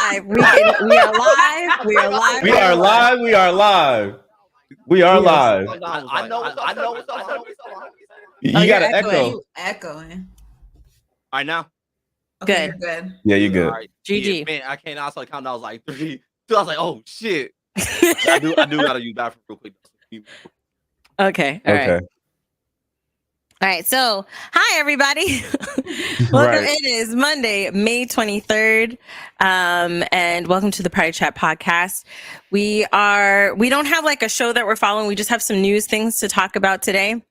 live. We are live. We are live. We are live. We are live. We are live. I know what's up. You got an echo. You echoing. All right, now. Okay, Good. you're good. Yeah, you're good. All right. GG. Yeah, man, I can't also count. I was like 3, 2. I was like, oh shit. I do gotta use that real quick. Okay. All right. All right. So, hi everybody. Welcome. Right. It is Monday, May 23rd. And welcome to the PartyChat podcast. We don't have like a show that we're following. We just have some news things to talk about today.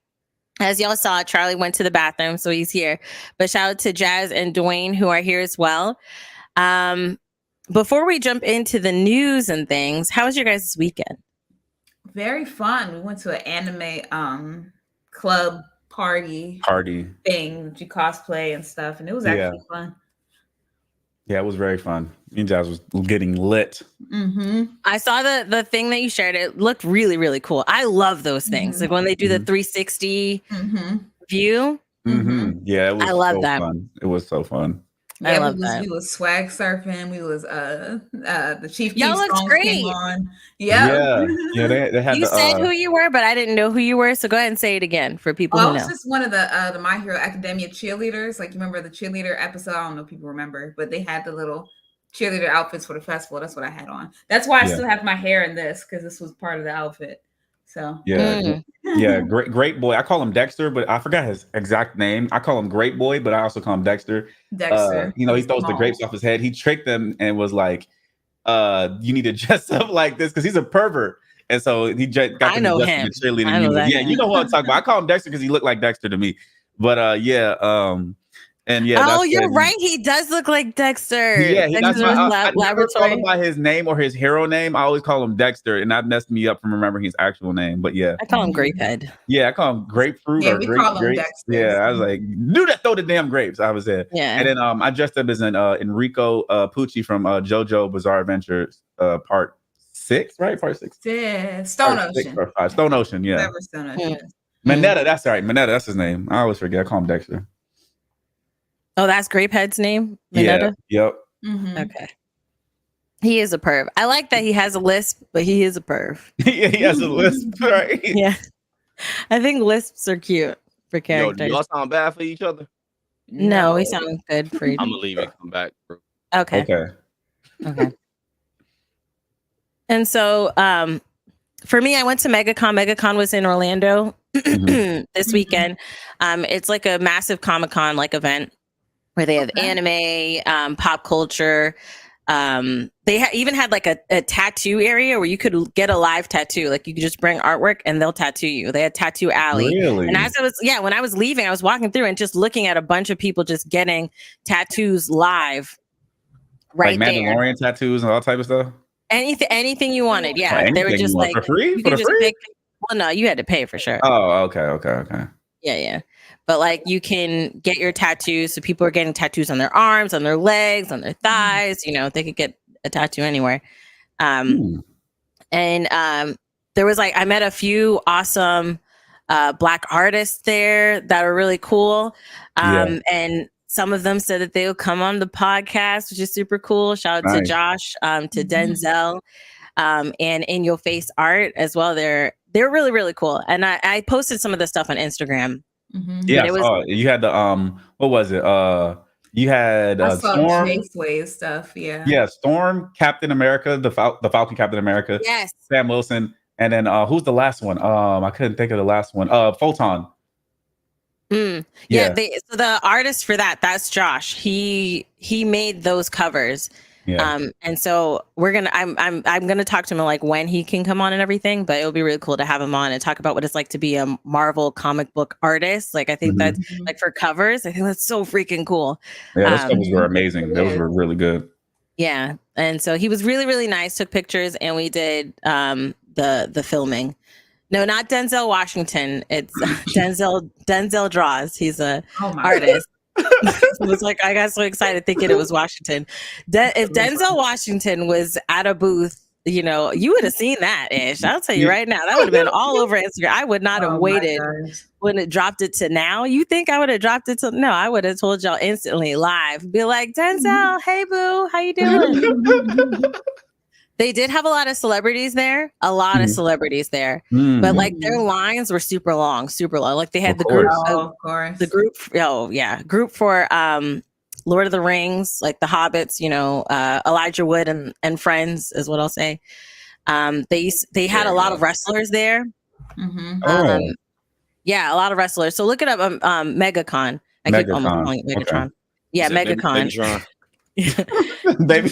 As y'all saw, Charlie went to the bathroom, so he's here. But shout out to Jazz and Dwayne who are here as well. Before we jump into the news and things, how was your guys' weekend? Very fun. We went to an anime club party thing. You cosplay and stuff, and it was actually fun. Yeah, it was very fun. Me and Jazz was getting lit. Mm-hmm. I saw the thing that you shared. It looked really, really cool. I love those things. Like when they do the 360 view. Mm-hmm. Yeah, it was I love so that. fun. It was so fun. I love that. We was swag surfing. We was the Chief Y'all Keef looked songs great. came on. Yeah. They had You said who you were, but I didn't know who you were. So go ahead and say it again for people who I was know. just one of the My Hero Academia cheerleaders. Like you remember the cheerleader episode? I don't know if people remember, but they had the little cheerleader outfits for the festival. That's what I had on. That's why I still have my hair in this, because this was part of the outfit. So great boy. I call him Dexter, but I forgot his exact name. I call him Great Boy, but I also call him Dexter. He throws the grapes off his head. He tricked them and was like, you need to dress up like this because he's a pervert. And so he got I know him. Cheerleading. You know what I'm talking about. I call him Dexter because he looked like Dexter to me. But you're right. He does look like Dexter. Yeah, I never call him laboratory. by his name or his hero name. I always call him Dexter, and that messed me up from remembering his actual name. But yeah, I call him Grapehead. Yeah, I call him Grapefruit. Yeah, or we grape, call him grapes. Dexter. Yeah, I was like, do that, throw the damn grapes. I was there. Yeah, and then I dressed up as an Enrico Pucci from JoJo Bizarre Adventures Part 6, right? Part 6. Yeah, Stone Ocean. Or 5. Stone Ocean. Yeah. Whatever Stone Ocean is. Mineta. That's right. Mineta. That's his name. I always forget. I call him Dexter. Oh, that's Grapehead's name? Mineta? Yeah. Yep. Mm-hmm. Okay. He is a perv. I like that he has a lisp, but he is a perv. Yeah, he has a lisp, right? Yeah. I think lisps are cute for characters. Yo, do y'all sound bad for each other? No, we sound good for each I'm gonna leave and come back, bro. Okay. And so for me, I went to Megacon. Megacon was in Orlando this weekend. It's like a massive Comic-Con like event where they have anime, pop culture. They even had like a tattoo area where you could get a live tattoo. Like you could just bring artwork and they'll tattoo you. They had Tattoo Alley. Really? And when I was leaving, I was walking through and just looking at a bunch of people just getting tattoos live right like there. Mandalorian tattoos and all type of stuff? Anything you wanted. Yeah. They were just like for free? For free? Well, no, you had to pay for sure. Oh, okay. Yeah. But like you can get your tattoos. So people are getting tattoos on their arms, on their legs, on their thighs. You know, they could get a tattoo anywhere. And there was I met a few awesome Black artists there that are really cool. And some of them said that they will come on the podcast, which is super cool. Shout out to Josh, to Denzel, and In Your Face Art as well. They're really, really cool. And I posted some of the stuff on Instagram. Yeah, you had the what was it? You had Storm, Wave stuff. Yeah, Storm, Captain America, the Falcon Captain America. Yes, Sam Wilson, and then who's the last one? I couldn't think of the last one. Photon. So the artist for that's Josh. He made those covers. Yeah. And so I'm gonna talk to him like when he can come on and everything, but it'll be really cool to have him on and talk about what it's like to be a Marvel comic book artist. Like I think that's like for covers, I think that's so freaking cool. Yeah, those covers were amazing. Those were really good. Yeah. And so he was really, really nice, took pictures, and we did the filming. No, not Denzel Washington. It's Denzel Draws. He's a artist. It was like I got so excited thinking it was Washington. If Denzel Washington was at a booth, you would have seen that, Ish. I'll tell you right now, that would have been all over Instagram. I would not have waited wouldn't have dropped it to now. You think I would have dropped it to no? I would have told y'all instantly live. Be like, Denzel, hey boo, how you doing? They did have a lot of celebrities there, but like their lines were super long. Like they had the group, group for Lord of the Rings, like the Hobbits, Elijah Wood and friends is what I'll say. They had a lot of wrestlers there. A lot of wrestlers. So look it up. Megacon. I keep almost calling it Megatron. Okay. Yeah, Megacon. Baby.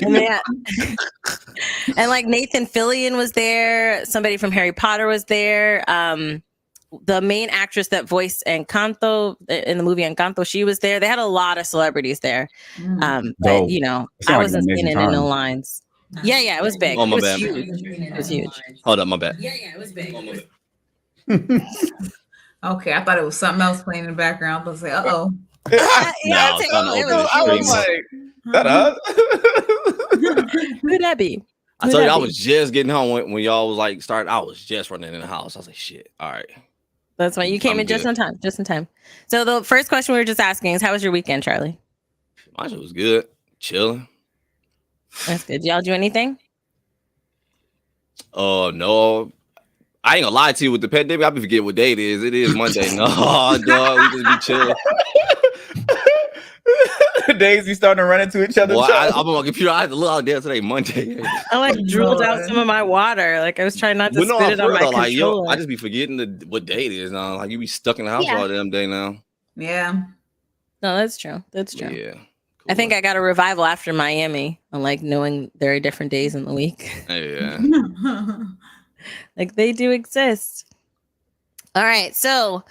And like Nathan Fillion was there. Somebody from Harry Potter was there. The main actress that voiced Encanto in the movie Encanto, she was there. They had a lot of celebrities there. But I wasn't seeing it in the lines. Yeah, it was big. Oh, my bad. It was huge. Hold up, my bad. Yeah, it was big. Okay, I thought it was something else playing in the background. I was like, No, I was like, that us? Who'd that be? I told you I was just getting home when y'all was like starting. I was just running in the house. I was like, shit. All right. That's why you came in just in time. Just in time. So the first question we were just asking is, how was your weekend, Charlie? My shit was good. Chilling. That's good. Y'all do anything? No. I ain't gonna lie to you with the pandemic. I be forgetting what day it is. It is Monday. No, dog. We just be chilling. Days we starting to run into each other. Well, I'm on my computer. I had to look out there today, Monday. I like drooled out some of my water. Like I was trying not to spit it on my controller. I just be forgetting what day it is now. Like you be stuck in the house all damn day now. Yeah. No, that's true. That's true. Yeah. Cool. I think I got a revival after Miami on like knowing there are different days in the week. Yeah. Like they do exist. All right. So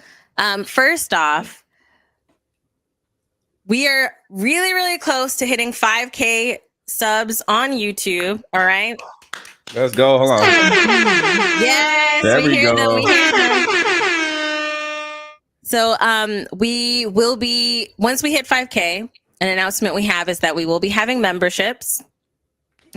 first off, we are really, really close to hitting 5K subs on YouTube. All right. Let's go. Hold on. Yes. There we hear go. them. We hear them. So we will be, once we hit 5K, an announcement we have is that we will be having memberships.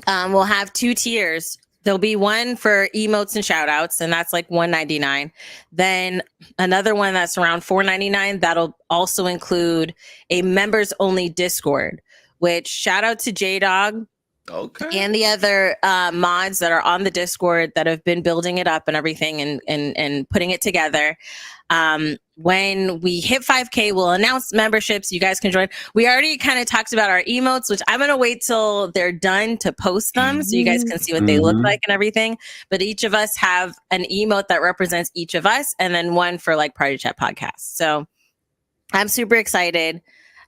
We'll have 2 tiers. There'll be one for emotes and shout outs, and that's like $1.99. Then another one that's around $4.99. That'll also include a members only Discord, which shout out to J-Dog and the other mods that are on the Discord that have been building it up and everything and putting it together. When we hit 5K, we'll announce memberships. You guys can join. We already kind of talked about our emotes, which I'm going to wait till they're done to post them so you guys can see what they look like and everything. But each of us have an emote that represents each of us and then one for like PartyChat podcast. So I'm super excited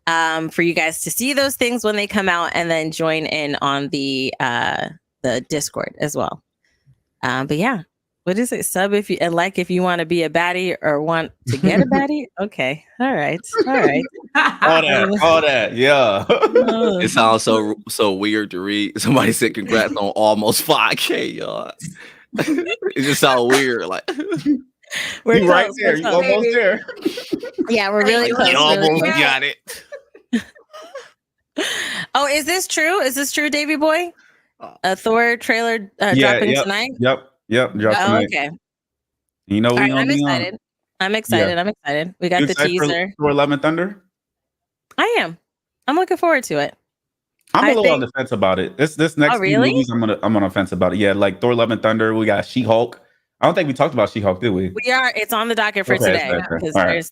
for you guys to see those things when they come out and then join in on the Discord as well. But yeah. What is it? Sub if you and like if you want to be a baddie or want to get a baddie. Okay. All right. All that. Yeah. It sounds so weird to read. Somebody said congrats on almost 5K, y'all. It just sounds weird. Like we're close, right there. You're almost there. Yeah, we're really close. You almost got it. Oh, is this true? Is this true, Davey Boy? A Thor trailer dropping tonight? Yep. Tonight. Okay. You know, right, I'm excited. I'm excited. We got the teaser. For Love and Thunder. I am. I'm looking forward to it. I'm a little on the fence about it. This next few movies, I'm on the fence about it. Yeah, like Thor: Love and Thunder. We got She-Hulk. I don't think we talked about She-Hulk, did we? We are. It's on the docket for today because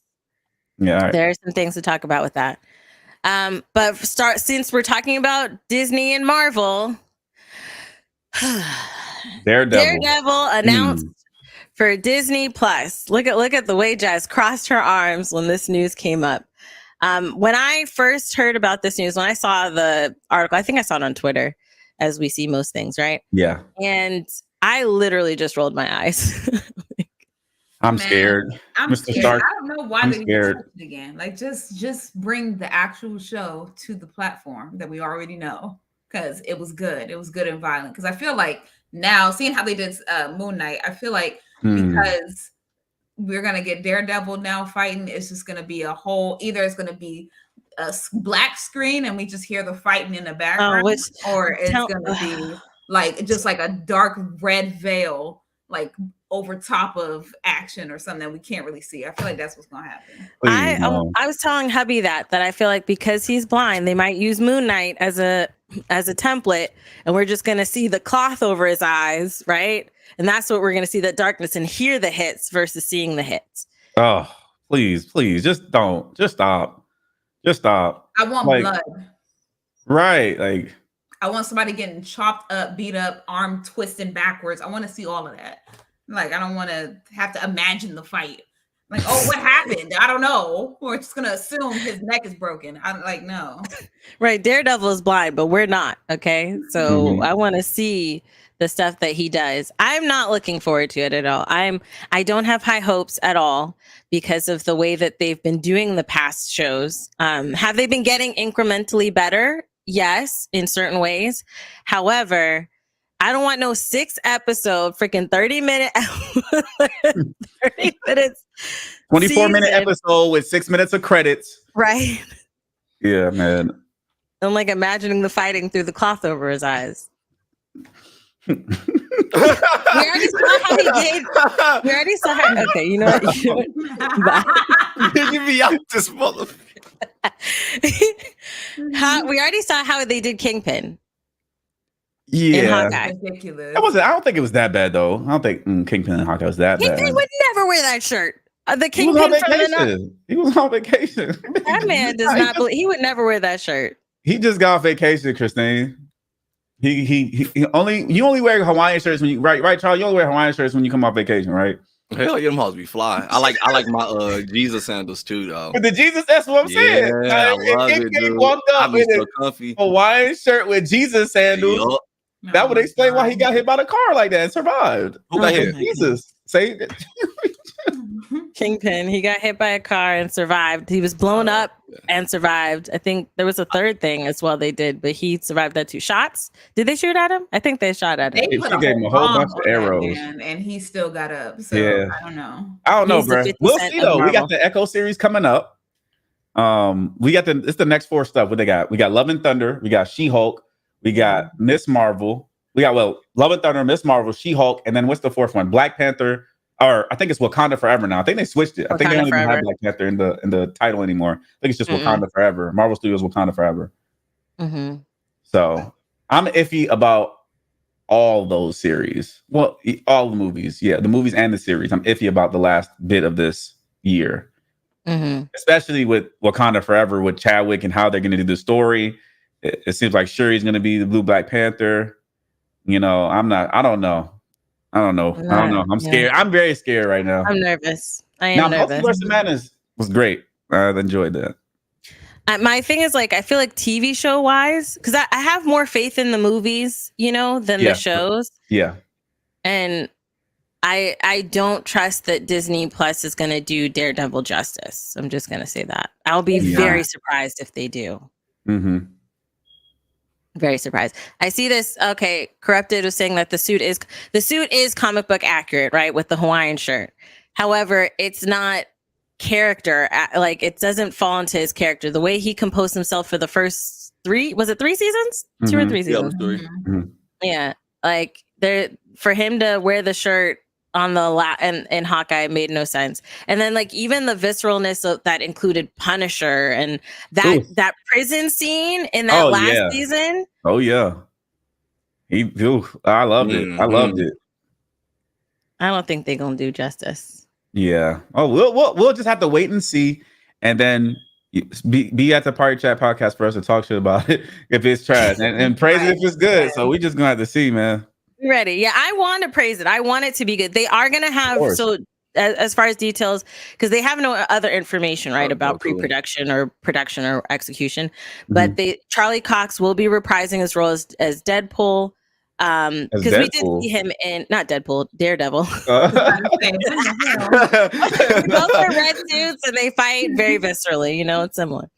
there's some things to talk about with that. But since we're talking about Disney and Marvel. Daredevil announced for Disney Plus. Look at the way Jazz crossed her arms when this news came up. When I first heard about this news, when I saw the article, I think I saw it on Twitter, as we see most things, right? Yeah. And I literally just rolled my eyes. I'm scared. I'm Mr. scared. Stark, I don't know why they scared it again. Like just bring the actual show to the platform that we already know because it was good. It was good and violent. Because I feel like now, seeing how they did Moon Knight, I feel like because we're gonna get Daredevil now fighting, it's just gonna be a whole. Either it's gonna be a black screen and we just hear the fighting in the background, or it's gonna be like just like a dark red veil like over top of action or something that we can't really see. I feel like that's what's gonna happen. I was telling hubby that I feel like because he's blind, they might use Moon Knight as a template, and we're just gonna see the cloth over his eyes, right? And that's what we're gonna see, the darkness, and hear the hits versus seeing the hits. Oh, please, just don't. Just stop. I want blood. Right, like I want somebody getting chopped up, beat up, arm twisting backwards. I want to see all of that. Like, I don't want to have to imagine the fight. Like, oh, what happened? I don't know. We're just gonna assume his neck is broken. I'm like, no. Right, Daredevil is blind, but we're not. Okay, so I want to see the stuff that he does. I'm not looking forward to it at all. I don't have high hopes at all because of the way that they've been doing the past shows. Have they been getting incrementally better? Yes, in certain ways. However, I don't want no 6-episode freaking 30-minute 30 minutes 24-minute episode with 6 minutes of credits. Right. Yeah, man. I'm like imagining the fighting through the cloth over his eyes. We already saw how he did. We already saw how. Okay, you know what? You be out this motherfucker. We already saw how they did Kingpin. Yeah, ridiculous. I don't think it was that bad though. I don't think Kingpin and Hawkeye was that bad. Kingpin would never wear that shirt. The Kingpin He was on vacation. That man does not believe he would never wear that shirt. He just got off vacation, Christine. He only wear Hawaiian shirts when you right, Charles. You only wear Hawaiian shirts when you come off vacation, right? Hell, you must be fly. I like my Jesus sandals too, though. But the Jesus, that's what I'm saying. I love it, dude. Walked up with so a comfy Hawaiian shirt with Jesus sandals. Yep. That would explain why he got hit by the car like that and survived. Who got hit? Jesus. Say Kingpin, he got hit by a car and survived. He was blown up and survived. I think there was a third thing as well they did, but he survived that 2 shots. Did they shoot at him? I think they shot at him. They gave him a whole bunch of arrows. And he still got up. So yeah. I don't know, He's bro. We'll see though. We got the Echo series coming up. It's the next 4 stuff. What they got? We got Love and Thunder. We got She-Hulk. We got Miss Marvel. We got Love and Thunder, Miss Marvel, She-Hulk, and then what's the 4th one? Black Panther, or I think it's Wakanda Forever now. I think they switched it. I think they don't even have Black Panther in the title anymore. I think it's just Wakanda Forever. Marvel Studios Wakanda Forever. Mm-hmm. So I'm iffy about all those series. Well, all the movies. Yeah, the movies and the series. I'm iffy about the last bit of this year. Especially with Wakanda Forever, with Chadwick and how they're going to do the story. It seems like Shuri's going to be the blue Black Panther. You know, I don't know. I'm scared. I'm very scared right now. I'm nervous. I am nervous. Multiverse of Madness was great. I enjoyed that. My thing is, like, I feel like TV show wise, because I have more faith in the movies, you know, than the shows. Yeah. And I don't trust that Disney Plus is going to do Daredevil justice. I'm just going to say that. I'll be very surprised if they do. Mm-hmm. Very surprised. I see this. Okay, Corrupted was saying that the suit is comic book accurate, right, with the Hawaiian shirt. However, it's not character. Like, it doesn't fall into his character. The way he composed himself for the first 3 seasons, 2 or 3 seasons. Yeah, like for him to wear the shirt on the and Hawkeye made no sense. And then, like, even the visceralness that included Punisher and that prison scene in that last season. Oh yeah, I loved it. I loved it. I don't think they're gonna do justice. Yeah. Oh, we'll just have to wait and see, and then be at the Party Chat podcast for us to talk shit about it if it's trash and praise it if it's good. So we just gonna have to see, man. Ready. Yeah, I want to praise it. I want it to be good. They are going to have, so as far as details, because they have no other information, right, about pre-production or production or execution. But Charlie Cox will be reprising his role as Deadpool. Because we did see him in, not Deadpool, Daredevil. Both are red suits and they fight very viscerally, you know, it's similar.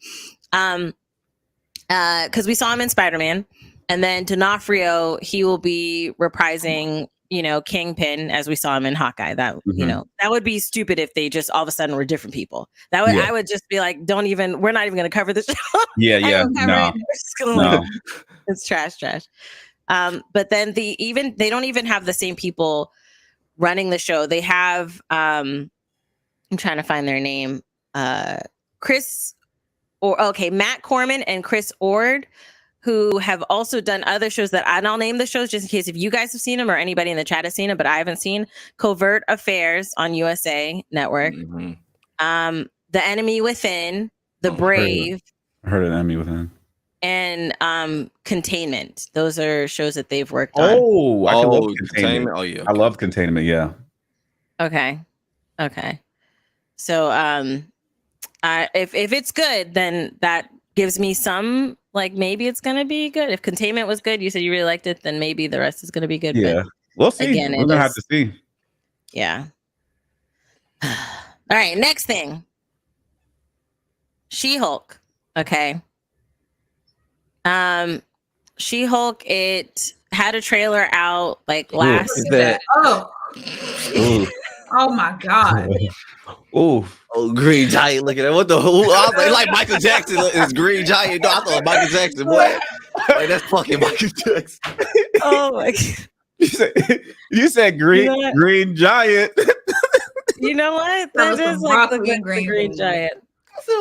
Because we saw him in Spider-Man. And then D'Onofrio, he will be reprising, you know, Kingpin as we saw him in Hawkeye. That you know, that would be stupid if they just all of a sudden were different people. That would I would just be like, we're not even going to cover this show. No. It's trash. But then they don't even have the same people running the show. They have I'm trying to find their name. Matt Corman and Chris Ord, who have also done other shows that I'll name the shows just in case if you guys have seen them or anybody in the chat has seen them, but I haven't seen. Covert Affairs on USA Network. The Enemy Within, The Brave. I heard of The Enemy Within. And Containment. Those are shows that they've worked on. Oh, I love Containment. Oh yeah. I love Containment, yeah. Okay. So if it's good, then that gives me some, like, maybe it's gonna be good. If Containment was good, you said you really liked it, then maybe the rest is gonna be good. Yeah, we'll see. Again, we're gonna have to see. Yeah. All right, next thing. She-Hulk. Okay. She-Hulk, it had a trailer out like last. Oh my God. Oh, Green Giant looking at what the who? I was like Michael Jackson is Green Giant. No, I thought Michael Jackson. What? Like, that's fucking Michael Jackson. Oh my God. You said Green Giant. You know what? That is like the Green Giant.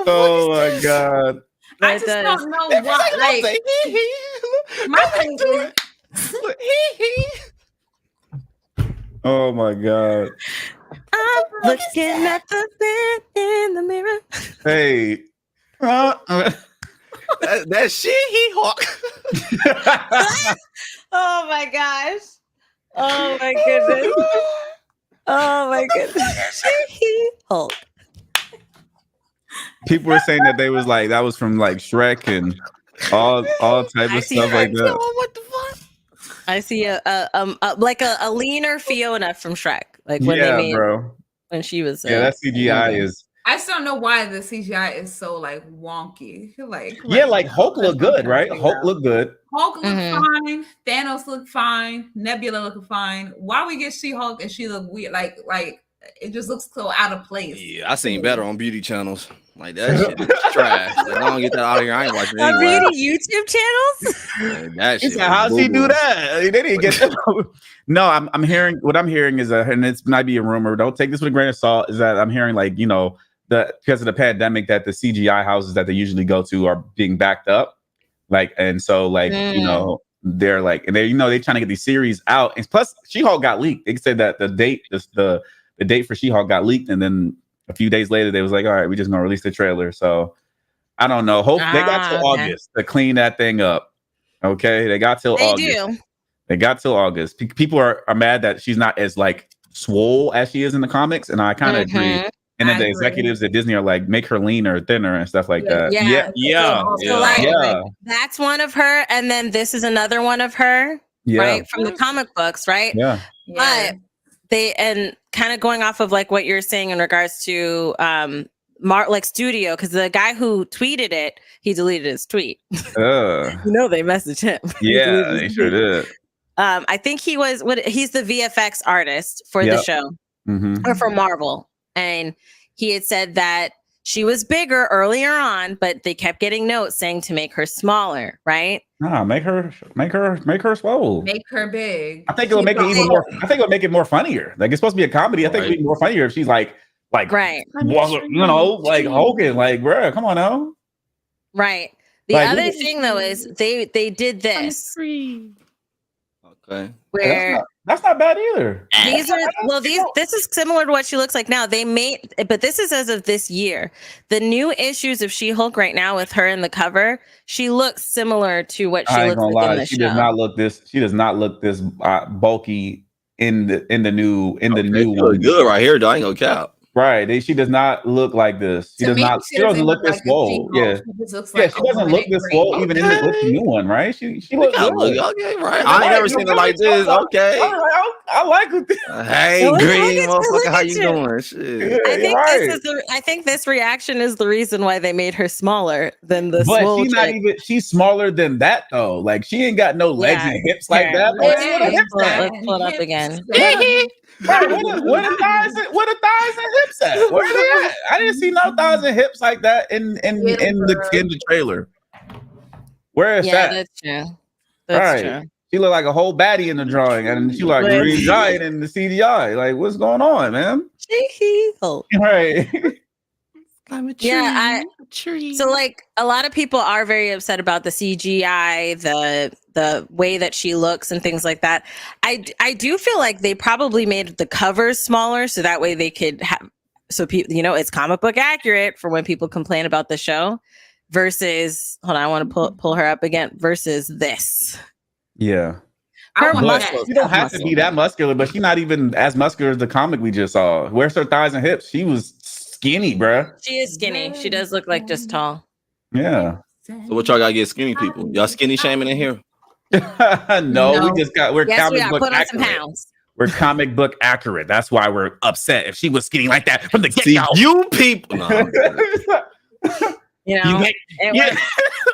Oh my God. I just don't know what. Like, my thing is, oh my God. I'm looking at the man in the mirror. Hey. That She-Hulk. Oh my gosh. Oh my goodness. Oh my goodness. She-Hulk. People were saying that they was like that was from like Shrek and all type of stuff like that. What the fuck? I see a leaner Fiona from Shrek, like when they made when she was. That CGI is. I just don't know why the CGI is so like wonky. Like Hulk looked good, right? Hulk looked good. Hulk looked fine. Thanos looked fine. Nebula looked fine. Why we get She-Hulk and she look weird? Like it just looks so out of place. Yeah, I seen better on beauty channels. Like that shit is trash. Like, I don't get that out of here. I ain't watching on anyway. beauty YouTube channels. Yeah, that shit. How's he do that? They didn't get that. No, I'm hearing what I'm hearing is and it might be a rumor. Don't take this with a grain of salt. Is that I'm hearing because of the pandemic that the CGI houses that they usually go to are being backed up. And so they're and they're trying to get these series out. And plus She-Hulk got leaked. They said that the date for She-Hulk got leaked, and then a few days later they was like, all right, we're just gonna release the trailer. So I don't know. Hope they got till August to clean that thing up. Okay, they got till August. They got till August. People are mad that she's not as swole as she is in the comics, and I kind of agree. And then the executives at Disney are like, make her leaner, thinner, and stuff like that. Yeah. That's one of her, and then this is another one of her, right, from the comic books, right? Yeah. But and kind of going off of what you're saying in regards to Studio, because the guy who tweeted it, he deleted his tweet. They messaged him. Yeah, they sure did. I think he's the VFX artist for the show or for Marvel. And he had said that she was bigger earlier on, but they kept getting notes saying to make her smaller, right? No, make her swole. Make her big. I think it'll make it even more. I think it'll make it more funnier. Like, it's supposed to be a comedy. I think it'll be more funnier if she's right. Hogan. Bruh, come on now. Right. The other thing though is they did this. Okay. Where that's not bad either. This is similar to what she looks like now. But this is as of this year. The new issues of She-Hulk right now with her in the cover, she looks similar to what she looks like in the show. She does not look this bulky in the new one. Good right here, though. I ain't gonna cap. Right. She does not look like this. She doesn't look this swole. Yeah. She doesn't look this swole even in the new one, right? She looks good. Okay, right. I ain't never seen her like this. Okay. I like it. Hey, green motherfucker, how you doing? Shit. I think this reaction is the reason why they made her smaller than the swole. But she's smaller than that though. Like, she ain't got no legs and hips like that. Let's pull it up again. Right, where the thighs and hips at? Where are they at? I didn't see no thighs and hips like that in the trailer. Where is that? That's true. That's true. She looked like a whole baddie in the drawing, and she like Green Giant in the CGI. Like, what's going on, man? Right. I'm a tree. Yeah, a tree. So like a lot of people are very upset about the CGI, the way that she looks and things like that. I do feel like they probably made the covers smaller so that way they could have people, it's comic book accurate for when people complain about the show versus hold on, I want to pull her up again versus this. Yeah. You don't have to be that muscular, but she's not even as muscular as the comic we just saw. Where's her thighs and hips? She was skinny, bruh. She is skinny. She does look like just tall. Yeah. So what y'all gotta get skinny people? Y'all skinny shaming in here? No, we're comic book put on accurate. some pounds. We're comic book accurate. That's why we're upset. If she was skinny like that from the get-go. You people. No.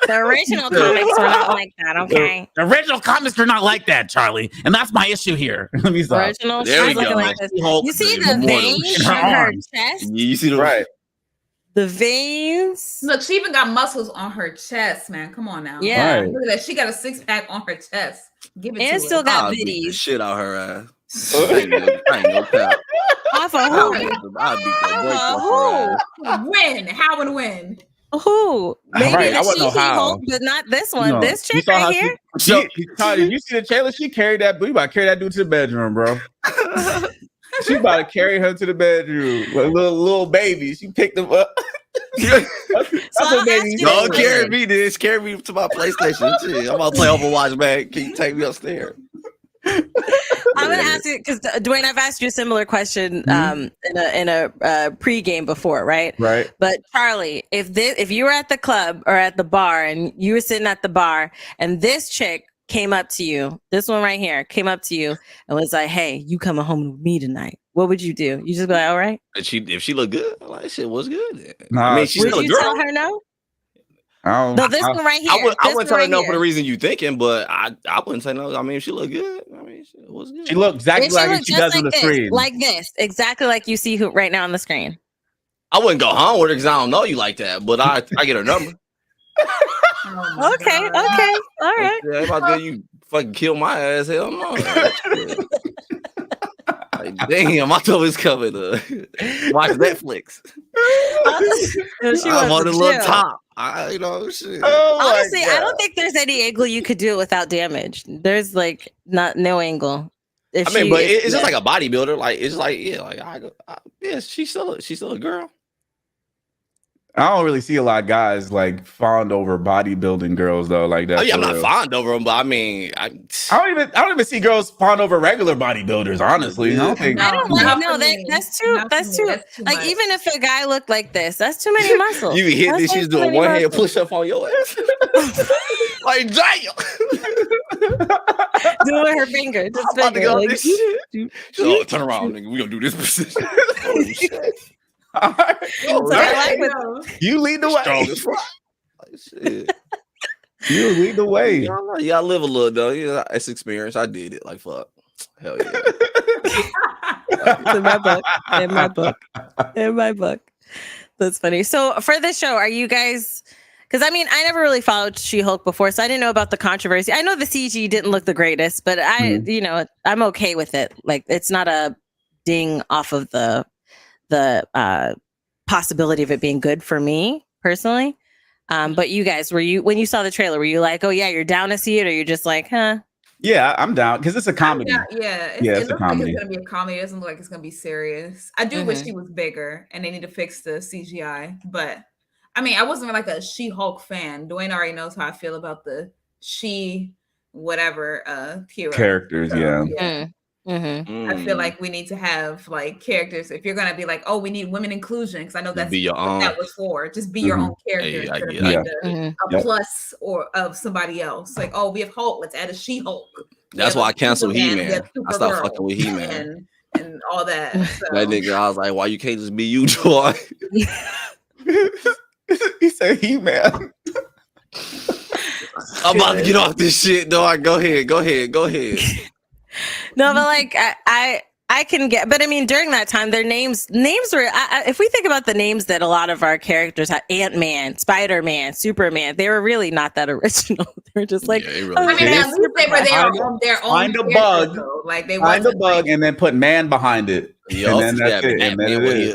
The original comics were not like that, okay? The original comics are not like that, Charlie. And that's my issue here. Let me stop. Original, there she's we looking go. like this. You see the veins on her chest? You see the right. The veins. Look, she even got muscles on her chest, man. Come on now. Yeah. Right. Look at that. She got a 6-pack on her chest. Give it And to still her. got I'll beat the bitties. shit out her ass. I ain't no cap. Off of I'll who? beat the brakes off her ass. When? How and when? Who? Maybe Right, I the wouldn't know how. She-Hulk, but not this one. No. This You chick saw how right here. Did you see the trailer? She carried that. We about to carry that dude to the bedroom, bro. She about to carry her to the bedroom. Like little baby. She picked him up. That's what baby. Don't carry me, this. Carry me to my PlayStation. Shit. I'm about to play Overwatch, man. Can you take me upstairs? I'm gonna ask you because Dwayne, I've asked you a similar question in a pre-game before, right? Right. But Charlie, if you were at the club or at the bar and you were sitting at the bar and this chick came up to you, this one right here came up to you and was like, "Hey, you coming home with me tonight?" What would you do? You just be like, "All right." If she looked good, I'm like, shit, what's good? Nah, I mean, she's Would still a you girl. tell her no? No, No, this one right here. I wouldn't This tell one her right no here. for the reason you thinking, but I wouldn't say no. I mean, if she look good, I mean, shit, what's good? She looked exactly If she like looked she just does on like the this, screen. like this, exactly like you see right now on the screen. I wouldn't go home with her because I don't know you like that, but I get her number. Okay, all right. Yeah, if I do, you fucking kill my ass, hell no. Like, damn, I thought it was coming to watch Netflix. I'm on the little top. Shit. Oh my Honestly, I God. don't think there's any angle you could do it without damage. There's like no angle. But it's just like a bodybuilder. Like it's like she's still a girl. I don't really see a lot of guys like fond over bodybuilding girls though, like that. Oh yeah, I'm for not real. fond over them, but I mean, I don't even see girls fond over regular bodybuilders. Honestly, I don't think. I don't Not like for that. me. That's too. Not That's for too. me. That's too Like much. even if a guy looked like this, that's too many muscles. you hit That's this, like she's too doing many one hand muscles. push up on your ass. Like damn. Doing her finger, just I'm about to finger. get on Like, this shit. She's like, turn around, nigga. We gonna do this position. Oh shit. All right. All So I right. like with You lead the way. Strong as fuck. Like, shit. You lead the way. Yeah, I live a little though. Yeah, it's experience. I did it. Like fuck. Hell yeah. It's in my book. In my book. In my book. That's funny. So for this show, are you guys? Because I mean, I never really followed She-Hulk before, so I didn't know about the controversy. I know the CG didn't look the greatest, but I'm okay with it. Like, it's not a ding off of the possibility of it being good for me personally. But you guys, when you saw the trailer, were you like, oh yeah, you're down to see it, or you're just like, huh? Yeah, I'm down because it's a comedy. It looks like it's gonna be a comedy. It doesn't look like it's gonna be serious. I do wish she was bigger, and they need to fix the CGI. But I mean, I wasn't like a She-Hulk fan. Dwayne already knows how I feel about the hero Characters. So, Yeah. I feel like we need to have like characters. If you're gonna be like, oh, we need women inclusion, because I know that's be your what own. that was for. Just be your own character Hey, I instead of get being it. a plus or of somebody else. Like, oh, we have Hulk. Let's add a She-Hulk. That's why I canceled Superman, He-Man. we have I stopped Supergirl, fucking with He-Man. and all that. So. That nigga, I was like, why you can't just be you, Joy? He said He-Man. I'm about to get off this shit, dog. Go ahead. No, but like I can get, but I mean, during that time, their names were. If we think about the names that a lot of our characters had, Ant-Man, Spider-Man, Superman, they were really not that original. They were just like, Yeah, really I mean, at least they were their own. Find a bug, though. Like they find a wasn't bug, like, and then put man behind it, and then that's it. And then it is.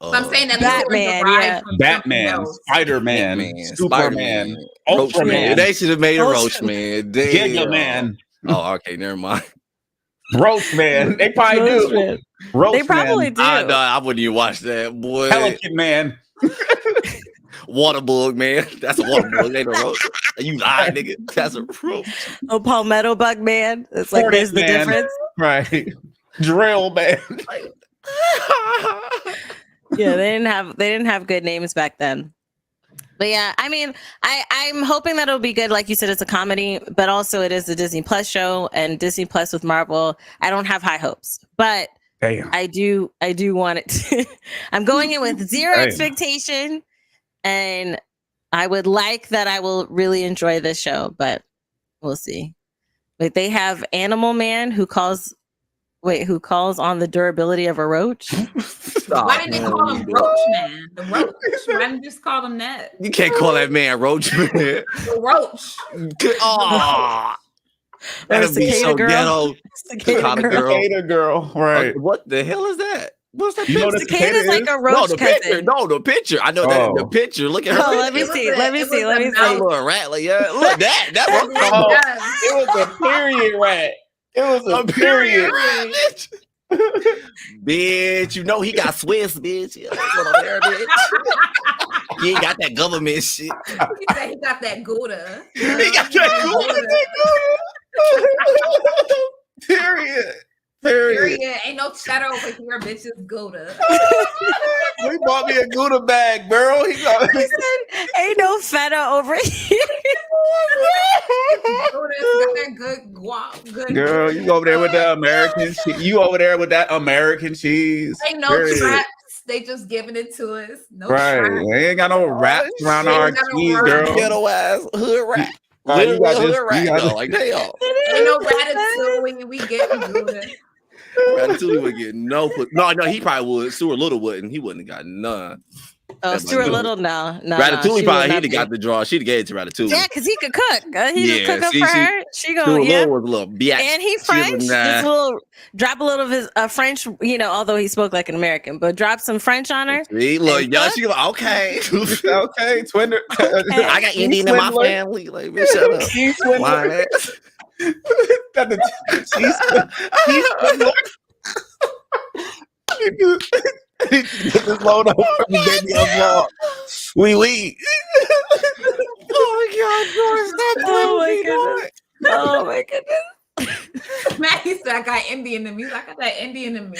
so I'm saying that Batman, Batman, Spider-Man, Superman, Ultraman. They should have made a Roach Man. Giga Man. Oh, okay, never mind. Roach Man. They probably do. Roach They probably Man. do. I wouldn't even watch that, boy. Pelican Man. Waterbug Man. That's a waterbug. Ain't a roach. You lied, nigga. That's a roach. Oh, Palmetto Bug Man. It's like there's the Man. difference. Right. Drill Man. Yeah, they didn't have good names back then. But yeah, I mean, I'm hoping that it'll be good. Like you said, it's a comedy, but also it is a Disney Plus show, and Disney Plus with Marvel. I don't have high hopes, but Damn. I do want it to. I'm going in with zero expectation, and I would like that I will really enjoy this show, but we'll see. Like they have Animal Man who calls on the durability of a roach. Why didn't they call him Roach Man? The Roach. Why didn't they just call him that? You can't call that man Roach Man. The Roach. Oh, that'd be so ghetto. Cicada girl. Right. What the hell is that? What's that? You know picture? Cicada is like a roach the cousin. picture. No, the picture. I know that the picture. Look at her. Oh, let me see. Let me see. A little rat. Like, yeah, look that. It was a period rat. It was a period. Bitch. Bitch, you know he got Swiss, bitch. Yeah, there, bitch. He ain't got that government shit. He said he got that Gouda. He got that Gouda. Period. Ain't no cheddar over here, bitch. It's Gouda. We bought me a Gouda bag, girl. He said, ain't no feta over here. Gouda's got that good guap. Good girl, you over there with the American cheese. You over there with that American cheese. Ain't no traps. They just giving it to us. No right. traps. They ain't got no wraps around our cheese, girl. Ghetto ass hood rat. You got this. Like, damn. Ain't no ratatouille. We getting Gouda. Ratatouille would get no. No, he probably would. Stuart Little wouldn't. He wouldn't have got none. Oh, Stuart Little, no. Ratatouille probably he'd have got the draw. She'd have gave it to Ratatouille. Yeah, because he could cook. He could cook for her. She gonna Stuart Little was a little biatch. And he French. Just a little drop a little of his French. You know, although he spoke like an American, but drop some French on her. See, look, y'all. She like, okay, okay, Twinder. I got Indian in my family. Like, bitch, shut up. Why? Got the Get this load up for me, baby. I'm wee. Oh my goodness. Maggie said I got Indian in me. I got that Indian in me.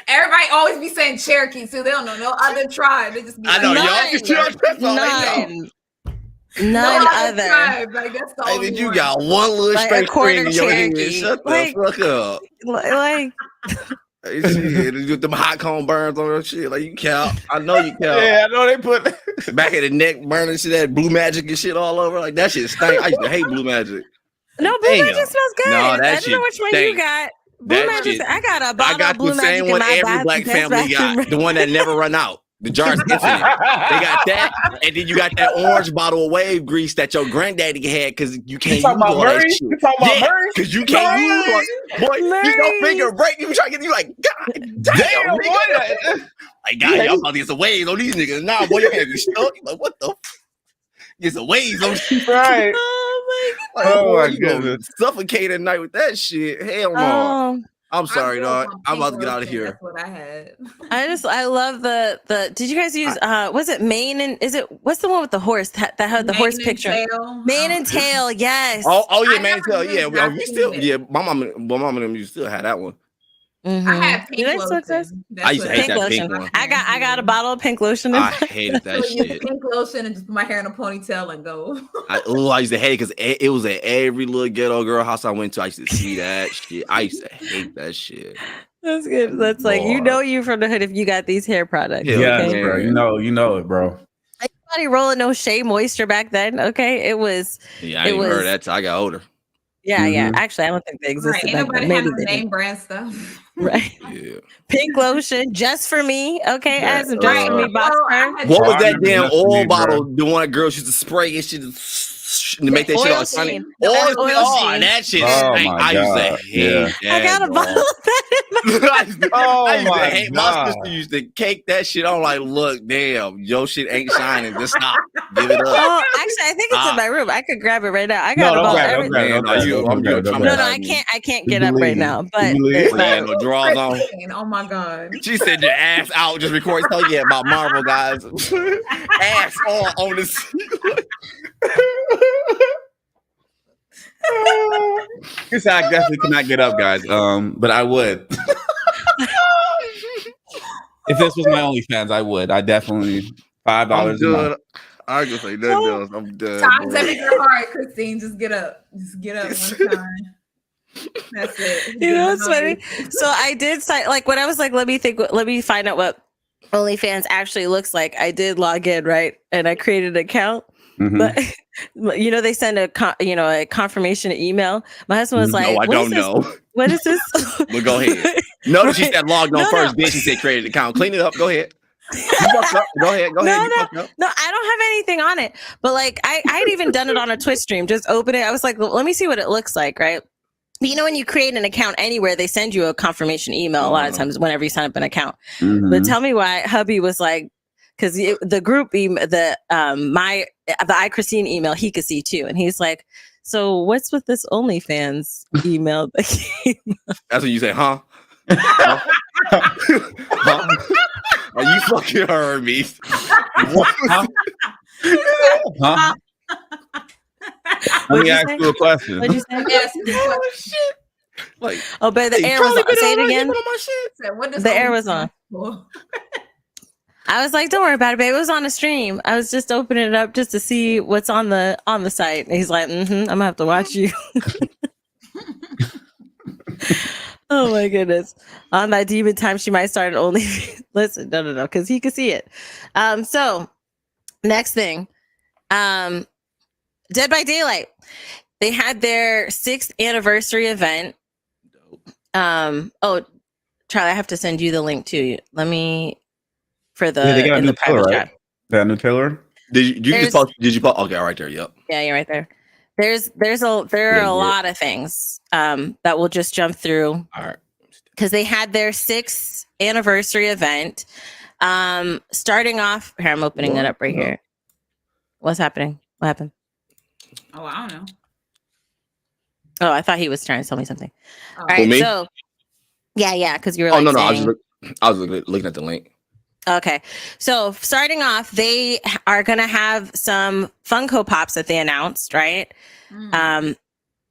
Everybody always be saying Cherokee too. They don't know no other tribe. They just be I know y'all. None other. Tribe. Like that's the only you one. got one little like straight string in your head. Cherokee. Shut the fuck up. Like shit, with them hot cone burns on her shit. Like you count. I know you count. Yeah, I know they put back of the neck burning shit, that blue magic and shit all over. Like that shit stank. I used to hate blue magic. No, blue magic smells good. No, that I don't know which one you got. Blue magic. I got a bottle of blue magic. I got the same one every black family got. The one that never run out. The jar's infinite. They got that, and then you got that orange bottle of wave grease that your granddaddy had because you can't use all that shit. You talking about Murray? Because you can't use all. Boy, you go finger break. You try to get you like, God damn, boy. Like, God, y'all about to get some waves on these niggas. Nah, boy, your hands is stuck. Like, what the? Get some waves on these. Right. Oh my goodness. Suffocate at night with that shit. Hell no. I'm sorry, dog. I'm about to get out of here. That's what I had. I love the. Did you guys use? Was it mane and is it? What's the one with the horse that had the horse picture? Mane and tail. Yes. Oh yeah, mane and tail. Yeah, we still. Yeah, my mom and them. You still had that one. Mm-hmm. I had pink lotion. I used to hate that pink one. I got a bottle of pink lotion. I hated that shit. Pink lotion and just put my hair in a ponytail and go. I used to hate it because it was at every little ghetto girl house I went to. I used to see that shit. I used to hate that shit. That's good. That's like you from the hood if you got these hair products. Yeah, okay? Bro. You know it, bro. Anybody rolling no Shea Moisture back then? Okay, it was. Yeah, I ain't heard that till I got older. Yeah, yeah. Actually, I don't think they existed. Right. Ain't back then. nobody had Maybe no they did. name brand stuff. Right. Yeah. Pink lotion just for me. Okay, I had some just Right. for me box Well, perm. I had What was I that remember damn just for me, oil bro. bottle? The one that girls used to spray and shit to make that shit Oil all shiny. sheen. Oil, Oil oh, sheen. that shit Oh stank. my I used to God, hate that. I got a dog. bottle of that in my I Oh used to my hate. God. My sister used to cake that shit. I'm like, look, damn, your shit ain't shining. Just stop. Give it up. Oh, actually, I think it's in my room. I could grab it right now. I No, got a don't bottle. grab it. Every- Don't grab it. Man, Don't grab it. you, Don't I'm grab it. good. Don't Trying No, grab no, it. I can't You get up right believe. now. You But believe. Oh, yeah, no drawers on. Oh my god. She said your ass out. Just recording. Tell you about Marvel guys. Ass on this. This I definitely cannot get up, guys. But I would. If this was my OnlyFans, I would. I definitely $5 I'm a month. good. I ain't gonna say nothing else. I'm done. Times bro. every your heart, Christine. Just get up. Just get up one time. That's it. you know what's funny? So I did sign, like when I was like, let me find out what OnlyFans actually looks like. I did log in, right? And I created an account. Mhm. But you know, they send a confirmation email. My husband was like, No, I "What is don't this? know. What is this?" But go ahead. Notice she said logged on No, first. no. Then she said created account. Clean it up. Go ahead. You fucked up. Go ahead. Go ahead. You fucked up. No, I don't have anything on it. But like, I had even done it on a Twitch stream. Just open it. I was like, well, let me see what it looks like, right? But you know, when you create an account anywhere, they send you a confirmation email a lot of times whenever you sign up an account. Mhm. But tell me why hubby was like, because the group the iChristine email he could see too, and he's like, so what's with this OnlyFans email? That's what you say, huh? Huh? Are you fucking heard me? Huh? Huh? Let What'd me you ask say? you a question. What'd you say? Yes. Oh shit! Like, Oh, but the hey, air was Charlie on. been Say on it my- again. been on my shit. What does The air was on. for? I was like, don't worry about it, babe. It was on a stream. I was just opening it up just to see what's on the site. And he's like, I'm gonna have to watch you. Oh my goodness. On that demon time, she might start an only listen, no, because he could see it. So next thing. Dead by Daylight. They had their 6th anniversary event. Oh, Charlie, I have to send you the link too. Let me for the Yeah, they got a in new the private trailer, chat. right? That new trailer. Did you just post? Did you post? Okay, right there. Yep. Yeah, you're right there. There are a lot of things that we'll just jump through. All right. Because they had their 6th anniversary event. Starting off here, I'm opening it up right here. What's happening? What happened? Oh, I don't know. Oh, I thought he was trying to tell me something. Oh. All right, me? so yeah, because you were Oh like no, saying, I was looking at the link. okay. So starting off, they are gonna have some Funko Pops that they announced, right?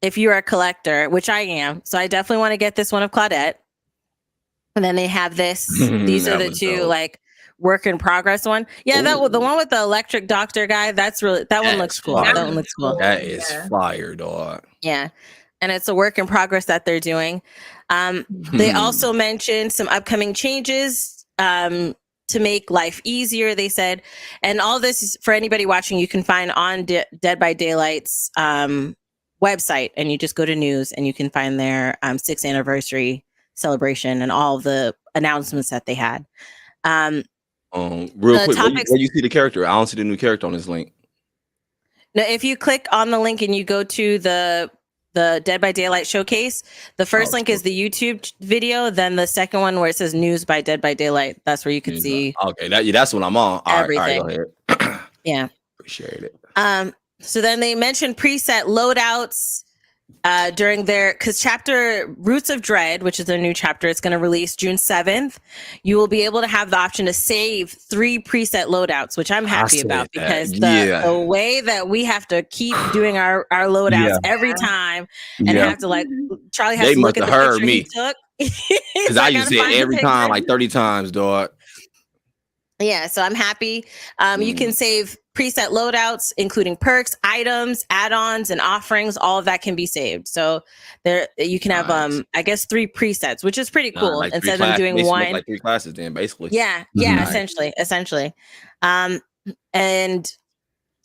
If you're a collector, which I am, so I definitely want to get this one of Claudette. And then they have this. These are the two dope. like work in progress one. Yeah, Ooh. that the one with the electric doctor guy. That one looks cool. fire. That one looks cool. That is fire, dog. Yeah. And it's a work in progress that they're doing. They also mentioned some upcoming changes to make life easier, they said. And all this is for anybody watching, you can find on Dead by Daylight's website. And you just go to news and you can find their 6th anniversary celebration and all the announcements that they had. Real quick, where you see the character? I don't see the new character on this link. Now, if you click on the link and you go to the Dead by Daylight showcase, the first link is the YouTube video. Then the second one where it says News by Dead by Daylight, that's where you can see. Okay, that's what I'm on. All right, go ahead. Yeah, appreciate it. So then they mentioned preset loadouts during their, because chapter Roots of Dread, which is their new chapter, it's going to release June 7th. You will be able to have the option to save 3 preset loadouts, which I'm happy about because the way that we have to keep doing our loadouts every time and have to like Charlie has to look at the picture he took. Because I use it every time like 30 times, dog. Yeah, so I'm happy. You can save preset loadouts, including perks, items, add-ons, and offerings. All of that can be saved. So there, you can have, I guess, 3 presets, which is pretty cool. Like instead of doing one, like 3 classes, then basically. Yeah, essentially. And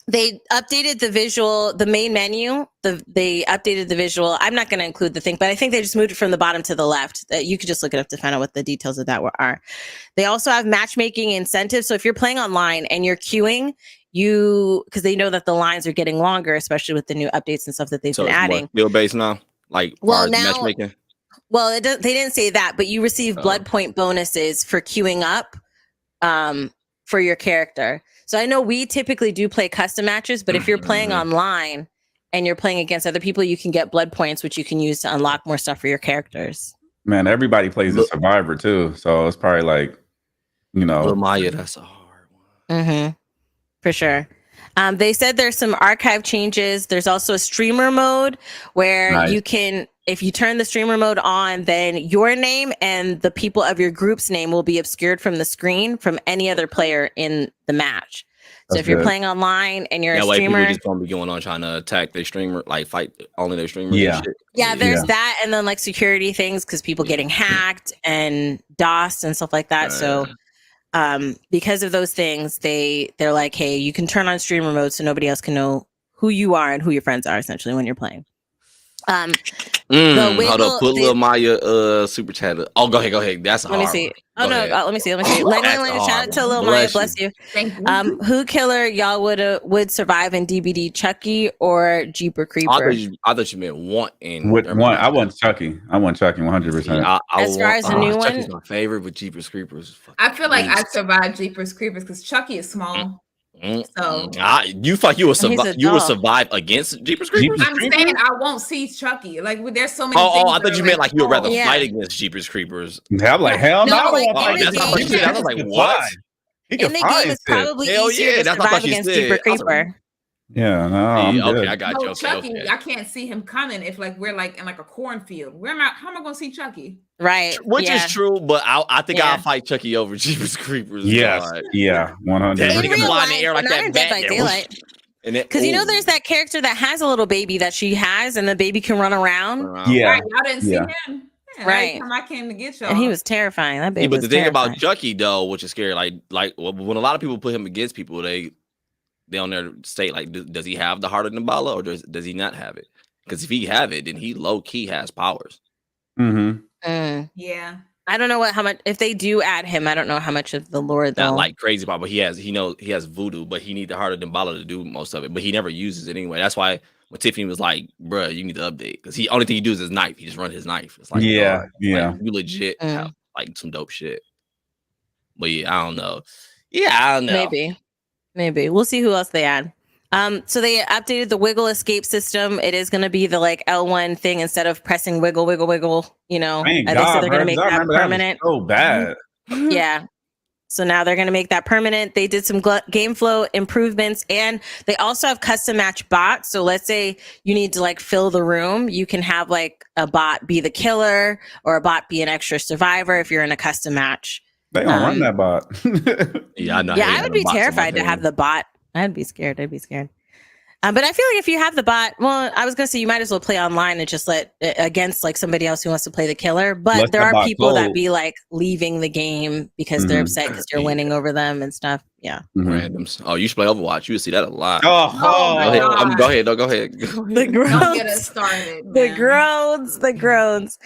they updated the visual, the main menu. They updated the visual. I'm not going to include the thing, but I think they just moved it from the bottom to the left. You could just look it up to find out what the details of that are. They also have matchmaking incentives. So if you're playing online and you're queuing, because they know that the lines are getting longer, especially with the new updates and stuff that they've been adding. Skill based now, like now matchmaking. Well, they didn't say that, but you receive blood point bonuses for queuing up for your character. So I know we typically do play custom matches, but if you're playing online and you're playing against other people, you can get blood points, which you can use to unlock more stuff for your characters. Man, everybody plays a Survivor too, so it's probably like, Maya, that's a hard one. Mm-hmm. For sure. They said there's some archive changes. There's also a streamer mode where you can, if you turn the streamer mode on, then your name and the people of your group's name will be obscured from the screen from any other player in the match. So if you're playing online and you're a streamer, people just gonna be going on trying to attack their streamer, like fight only their streamers. Yeah, and shit. Yeah, there's that, and then like security things because people getting hacked and DOS and stuff like that. So because of those things, they're like, hey, you can turn on streamer mode so nobody else can know who you are and who your friends are essentially when you're playing. Hold up, put little Maya super chat. Oh, go ahead. That's a hard one. Let me see. Lenny, shout out to Lil Maya, bless you. Thank you. Who killer y'all would survive in DBD, Chucky or Jeeper Creeper? I thought you meant want in. I want Chucky. I want Chucky 100%. As far as the new one, Chucky's my favorite, but Jeepers Creepers. I feel like I survived Jeepers Creepers because Chucky is small. So you thought you would survive? You would survive against Jeepers Creepers? I'm saying I won't see Chucky. Like there's so many. Oh, I thought you meant like you would rather fight against Jeepers Creepers. Yeah, I'm like hell no. I was like, what? In the game, it's probably easier to survive against Jeeper Creeper. Yeah, no, okay, I got you. Chucky, I can't see him coming if like we're like in like a cornfield. How am I gonna see Chucky? Right, which is true, but I think I'll fight Chucky over Jeepers Creepers. Yes, yeah, 100. In real life, not in Dead by Daylight. Because there's that character that has a little baby that she has, and the baby can run around. Yeah, right, y'all didn't see him. Right, I came to get y'all, and he was terrifying. That baby. But the thing about Chucky though, which is scary, like when a lot of people put him against people, they on their state like, does he have the heart of Nabala or does he not have it? Because if he have it, then he low key has powers. Yeah, I don't know how much. If they do add him, I don't know how much of the lore though. Not like crazy power, but he has voodoo, but he need the heart of Nabala to do most of it. But he never uses it anyway. That's why when Tiffany was like, "Bruh, you need to update," because only thing he does is knife. He just runs his knife. It's like like, you legit have like some dope shit. But I don't know. I don't know. Maybe we'll see who else they add. So they updated the wiggle escape system. It is going to be the like L1 thing instead of pressing wiggle. They said they're going to make that permanent. So bad. Yeah. So now they're going to make that permanent. They did some game flow improvements, and they also have custom match bots. So let's say you need to like fill the room. You can have like a bot be the killer or a bot be an extra survivor if you're in a custom match. They don't run that bot. I know. Yeah, I would be terrified to have the bot. I'd be scared. But I feel like if you have the bot, well, I was gonna say you might as well play online and just let against like somebody else who wants to play the killer. But there are people that be like leaving the game because they're upset because you're winning over them and stuff. Yeah. Randoms. Oh, you should play Overwatch. You would see that a lot. Go ahead. The groans. Don't get us started. The groans.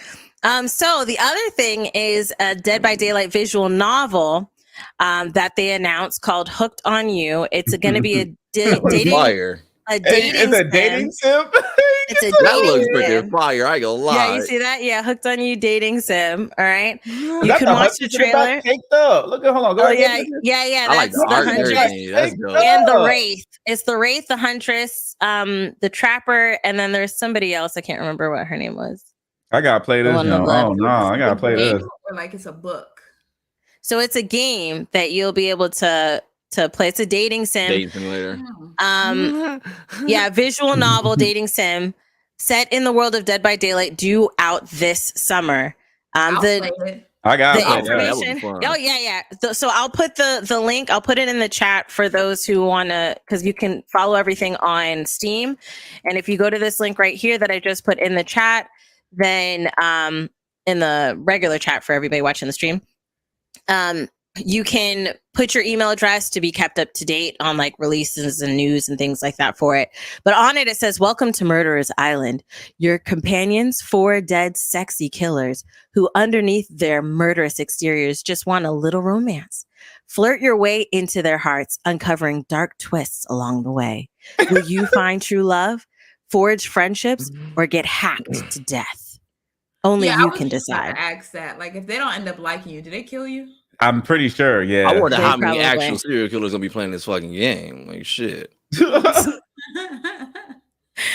So the other thing is a Dead by Daylight visual novel that they announced called Hooked on You. It's going to be a dating fire. It's a dating sim. That looks freaking fire. I ain't gonna lie. Yeah, you see that? Yeah, Hooked on You dating sim. All right. You can watch the trailer. Look at hold on. Go ahead. Yeah. I like That's the Huntress. That's dope. And the Wraith. It's the Wraith, the Huntress, the Trapper, and then there's somebody else. I can't remember what her name was. I gotta play this. Oh no, I gotta play this. Like it's a book. So it's a game that you'll be able to play. It's a dating sim. Dating simulator. Visual novel dating sim set in the world of Dead by Daylight, due out this summer. I got the information. So I'll put the link. I'll put it in the chat for those who want to, because you can follow everything on Steam. And if you go to this link right here that I just put in the chat, then in the regular chat for everybody watching the stream, you can put your email address to be kept up to date on like releases and news and things like that for it. But on it, it says, "Welcome to Murderer's Island. Your companions, 4 dead sexy killers who underneath their murderous exteriors just want a little romance. Flirt your way into their hearts, uncovering dark twists along the way. Will you find true love, forge friendships, or get hacked to death? Only you can decide." Ask that. Like, if they don't end up liking you, do they kill you? I'm pretty sure. Yeah. I wonder They how many probably- actual serial killers gonna be playing this fucking game. Like shit.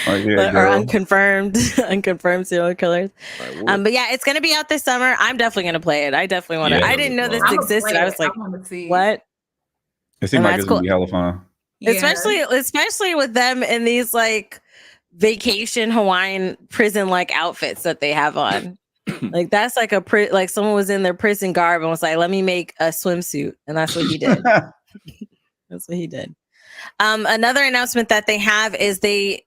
Or unconfirmed serial killers. Like, But yeah, it's gonna be out this summer. I'm definitely gonna play it. I definitely want to. Yeah, I didn't know this I'ma existed. play I was it. like, I wanna see. what? It seemed And like that's it's gonna be hella fun. Yeah. Especially with them in these like vacation Hawaiian prison like outfits that they have on. Like that's like like someone was in their prison garb and was like, "Let me make a swimsuit," and that's what he did. That's what he did. Another announcement that they have is they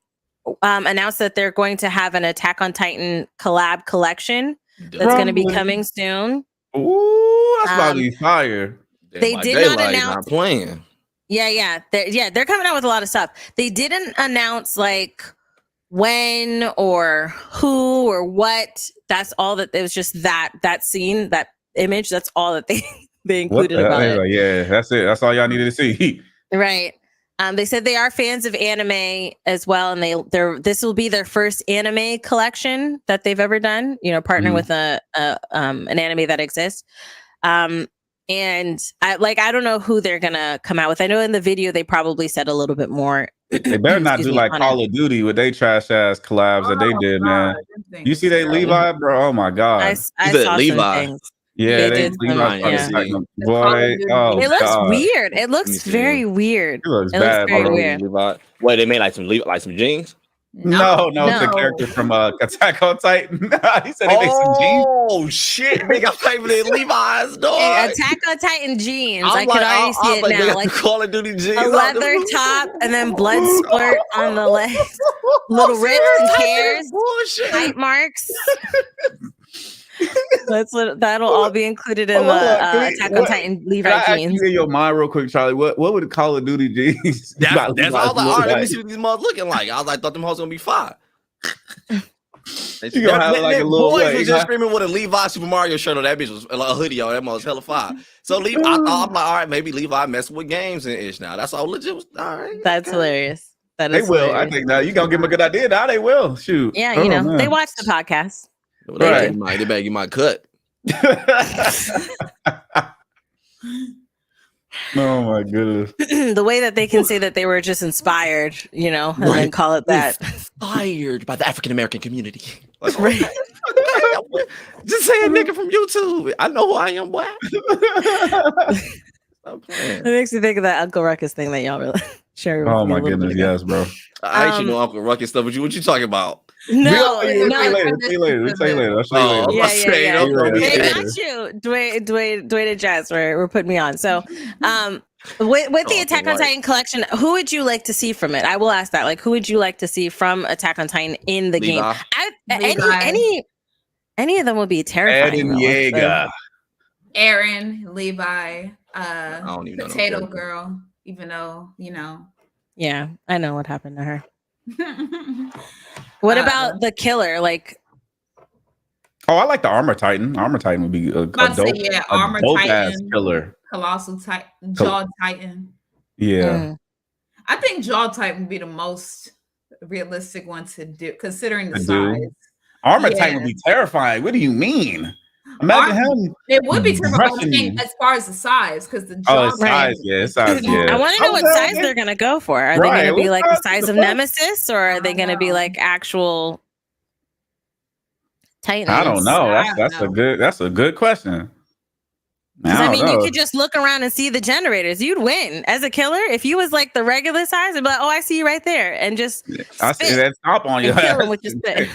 announced that they're going to have an Attack on Titan collab collection that's going to be coming soon. Ooh, that's about to be fire. They did not announce. Not playing. Yeah, they're coming out with a lot of stuff. They didn't announce like when or who or what. That's all that. It was just that scene, that image. That's all that they included about it. Yeah, that's it. That's all y'all needed to see. Right. They said they are fans of anime as well, and this will be their first anime collection that they've ever done. You know, partnering with an anime that exists. And I don't know who they're gonna come out with. I know in the video they probably said a little bit more. They better not do like Call of Duty with they trash ass collabs that they did, man. You see they Levi, bro? Oh my god! I saw Levi. some things. Yeah, they did. Levi. Boy, it looks weird. It looks very weird. It looks bad. Very weird. Levi. What, they made like some jeans? No, it's a character from Attack on Titan. He said he makes some jeans. Oh shit! They got favorite Levi's, dog. Attack on Titan jeans. I could already see it now. Like Call of Duty jeans, a leather top, and then blood splurt on the legs, little rips and tears, bite marks. That'll all be included in the Attack on Titan Levi jeans. Your mind real quick, Charlie. What would Call of Duty jeans? That's all. Like, all right, let me see what these mothers looking like. I was like, thought them hoes gonna be fire. You gonna have like a little boys was just screaming with a Levi Super Mario shirt on. That bitch was like a hoodie on. That was hella fire. So Levi, I'm like, all right, maybe Levi messing with games and ish now. That's all legit. All right, that's hilarious. That is. They will. Hilarious. I think now you gonna give them a good idea. Now they will. Shoot. Yeah, you know, they watch the podcast. Right. They better get my cut. Oh my goodness. The way that they can say that they were just inspired, you know, and then call it that. Inspired by the African American community. Like, right. Just say a nigga from YouTube. I know who I am, boy. It makes me think of that Uncle Ruckus thing that y'all really share. Oh my goodness, yes, bro. I actually know Uncle Ruckus stuff, but what you talking about? No, we'll tell you later. I'll show you later. Yeah. They got you, Dwayne and Jazz. We're putting me on. So, with the Attack on Titan collection, who would you like to see from it? I will ask that. Like, who would you like to see from Attack on Titan in the game? Any of them would be terrifying. Aaron, Levi, I don't even Potato know Girl. Even though yeah, I know what happened to her. What about the killer? Like, I like the Armor Titan. Armor Titan would be a dope, Armor Titan, ass killer. Colossal Titan, Jaw Titan. Yeah, I think Jaw Titan would be the most realistic one to do, considering the size. Armor Titan would be terrifying. What do you mean? Imagine him. It would be terrifying as far as the size, because the jaw. Size, size. I want to know what size they're gonna go for. Are they gonna be like the size of Nemesis, or are they gonna be like actual Titans? I don't know. That's a good question. I mean, you could just look around and see the generators. You'd win as a killer if you was like the regular size. And be like, oh, I see you right there, and just I see that top on you. Kill him with your spit.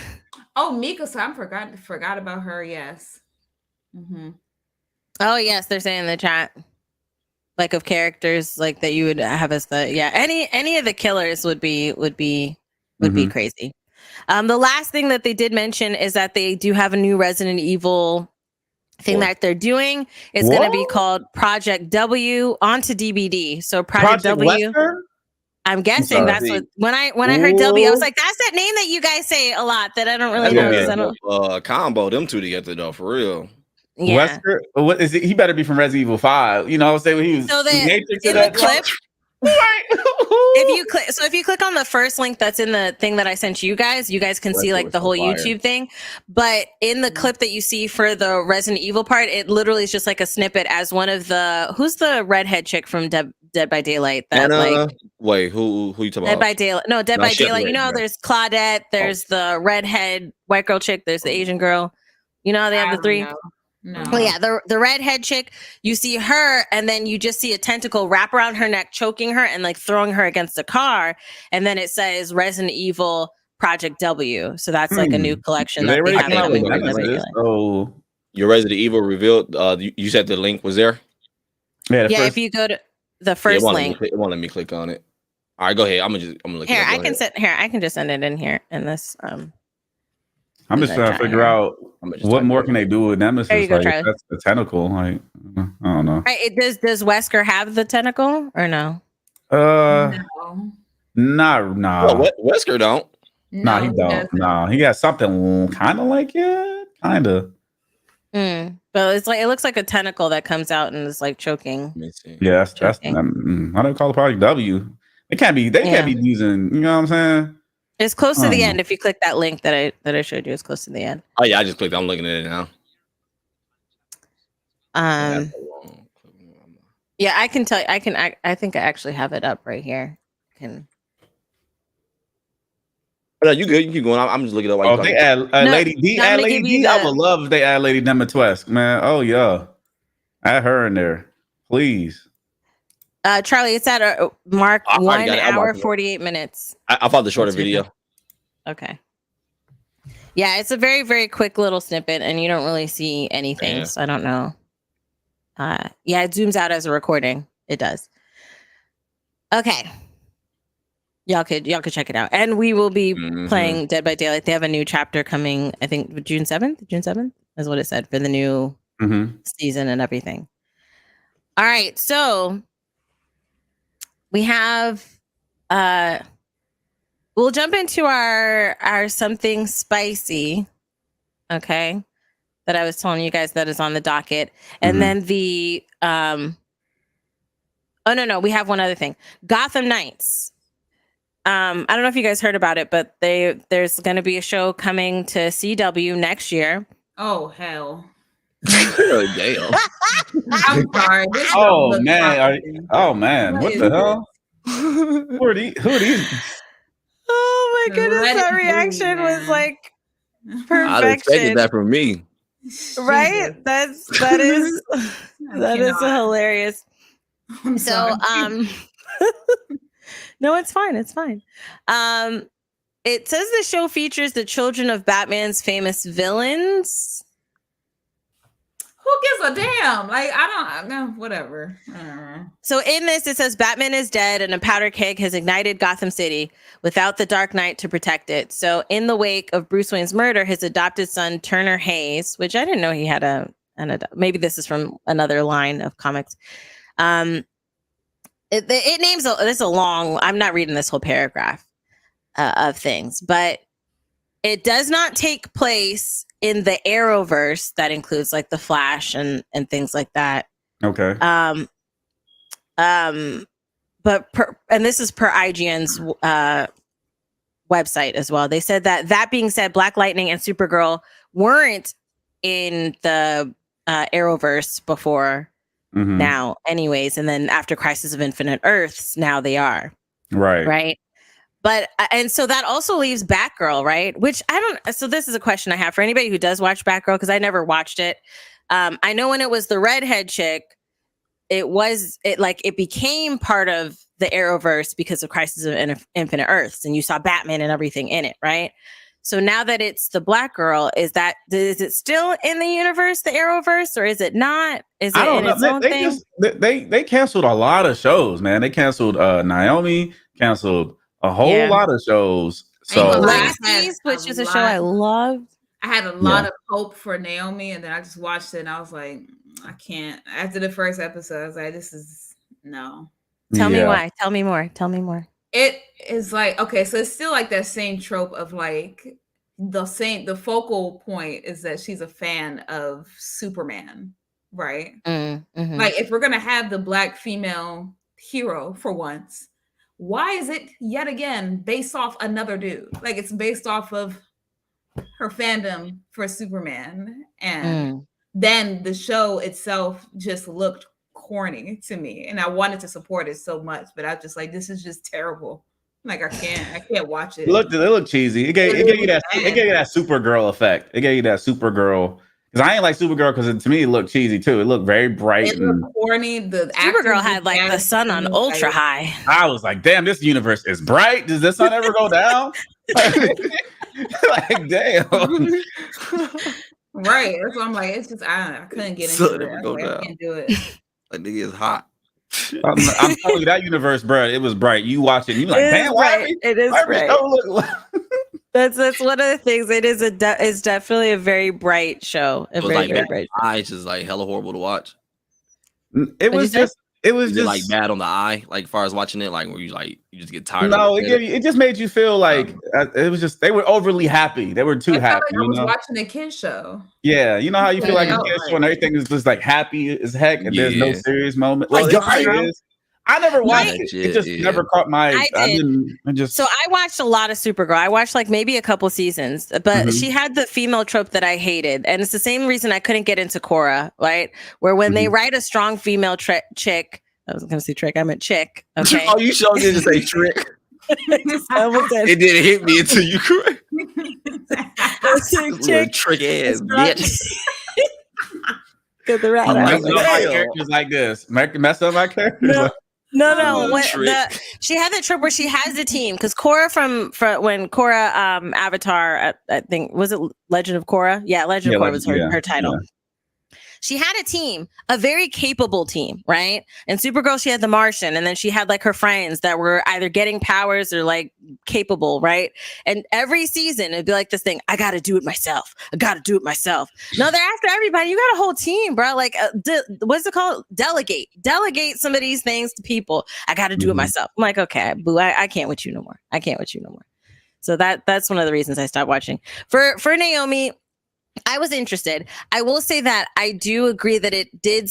Oh, Mika, so I forgot about her. Yes. Mm-hmm. Oh yes, they're saying in the chat, like of characters like that you would have as the any of the killers would be crazy. The last thing that they did mention is that they do have a new Resident Evil thing that they're doing is going to be called Project W onto DBD. So Project W. Wesker? I'm guessing that's what when I heard W, I was like, that's that name that you guys say a lot that I don't really know. That's gonna be a combo them two together though, for real. Yeah. Wesker? What is it? He better be from Resident Evil 5. You know what I'm saying? When he was so in the clip. If you click on the first link that's in the thing that I sent you guys can see like the whole YouTube thing. But in the clip that you see for the Resident Evil part, it literally is just like a snippet as one of the who's the redhead chick from Dead by Daylight. That wait, who you talking about? Dead by Daylight. No, Dead by Daylight. You know, there's Claudette. There's the redhead white girl chick. There's the Asian girl. You know, they have the three. No. Well, yeah, the redhead chick, you see her, and then you just see a tentacle wrap around her neck, choking her and like throwing her against a car. And then it says Resident Evil Project W. So that's like a new collection that they have. Oh, your Resident Evil revealed. You said the link was there. Yeah, if you go to the first link, it won't let me click on it. All right, go ahead. I'm gonna look here. I can just send it in here in this. I'm just trying to figure out what more can they do with Nemesis. There you go, like, that's the tentacle. Like, I don't know. Right, does Wesker have the tentacle or no? Nah. Wesker don't. Nah, he don't. Nah, he got something kind of like it, kind of. But it's like it looks like a tentacle that comes out and is like choking. Yeah, that's how do they call it Project W? They can't be using. You know what I'm saying? It's close to the end. If you click that link that I showed you, it's close to the end. Oh yeah, I just clicked. I'm looking at it now. Yeah, I can tell you. I think I actually have it up right here. No, you good? You keep going. I'm just looking at. Oh, they add Lady D. Add Lady D. I would love if they add Lady Demetwesk, man. Oh yeah, add her in there, please. Charlie, it's at a mark 1 hour 48 minutes. I found the shorter video. Okay. Yeah, it's a very, very quick little snippet, and you don't really see anything. So I don't know. Yeah, it zooms out as a recording. It does. Okay. Y'all could check it out. And we will be playing Dead by Daylight. They have a new chapter coming, I think June 7th. June 7th is what it said for the new season and everything. All right, so we have we'll jump into our something spicy, okay, that I was telling you guys that is on the docket. And then the we have one other thing. Gotham Knights. I don't know if you guys heard about it, but there's going to be a show coming to CW next year. Oh hell. Oh, damn. I'm sorry. Oh man. What the hell? Who are these? Oh my goodness, that reaction was like perfection. I'd expected that from me. Right? That is hilarious. So no, it's fine. It's fine. It says the show features the children of Batman's famous villains. Who gives a damn? Like, I don't know, whatever. So in this, it says Batman is dead and a powder keg has ignited Gotham City without the Dark Knight to protect it. So in the wake of Bruce Wayne's murder, his adopted son, Turner Hayes, which I didn't know he had maybe this is from another line of comics. It names, it's a long, I'm not reading this whole paragraph of things, but it does not take place in the Arrowverse that includes like the Flash and things like that. Okay. But this is per IGN's website as well. They said that being said, Black Lightning and Supergirl weren't in the Arrowverse before now anyways. And then after Crisis of Infinite Earths, now they are. Right. But, and so that also leaves Batgirl, right? Which so this is a question I have for anybody who does watch Batgirl, because I never watched it. I know when it was the redhead chick, it became part of the Arrowverse because of Crisis of Infinite Earths, and you saw Batman and everything in it, right? So now that it's the Black Girl, is it still in the universe, the Arrowverse, or is it not? Is it in its own thing? They canceled a lot of shows, man. They canceled Naomi, canceled a whole lot of shows. So Lasties, which is a show I loved. I had a lot of hope for Naomi, and then I just watched it, and I was like, I can't. After the first episode, I was like, this is no. Tell me why. Tell me more. Tell me more. It is like, okay, so it's still like that same trope of like the focal point is that she's a fan of Superman, right? Mm-hmm. Like, if we're gonna have the Black female hero for once, why is it yet again based off another dude? Like, it's based off of her fandom for Superman, and then the show itself just looked corny to me, and I wanted to support it so much, but I just like, this is just terrible. Like, I can't watch it. It looked cheesy. It gave you that Supergirl effect. It gave you that Supergirl. Because I ain't like Supergirl because to me it looked cheesy too. It looked very bright. It looked corny. The Supergirl had like the sun on ultra high. I was like, damn, this universe is bright. Does the sun ever go down? Like, damn. Right. That's what I'm like. It's just I couldn't get into it. I can't do it. Like, nigga is hot. I'm telling you, that universe, bro, it was bright. You watch it, and you're like, damn, why? It is bright. That's one of the things. It is it's definitely a very bright show. A very bright show. Eyes just like hella horrible to watch. It was just like bad on the eye, like as far as watching it, like where you just get tired. No, it just made you feel like it was just they were overly happy. They were too happy. Like I was watching a kid show. Yeah, you know how you feel like a kid show and everything is just like happy as heck, and there's no serious moment. Like I never watched it. It just never caught my. So I watched a lot of Supergirl. I watched like maybe a couple seasons, but she had the female trope that I hated, and it's the same reason I couldn't get into Korra, right? Where when they write a strong female chick, I was going to say trick, I meant chick. Okay. Oh, you sure didn't say trick. It didn't hit me until you correct. Trick ass bitch. Get the right. Characters like this. Mess up my characters. No. She had that trip where she has a team because Korra from when Korra Avatar, I think was it Legend of Korra? Yeah, Legend of Korra was her title. Yeah. She had a team, a very capable team, right? And Supergirl, she had the Martian, and then she had like her friends that were either getting powers or like capable, right? And every season it'd be like this thing, I gotta do it myself. No, they're after everybody. You got a whole team, bro. Like, what's it called? Delegate some of these things to people. I gotta do it myself. I'm like, okay, boo, I can't with you no more. So that's one of the reasons I stopped watching. For Naomi, I was interested. I will say that I do agree that it did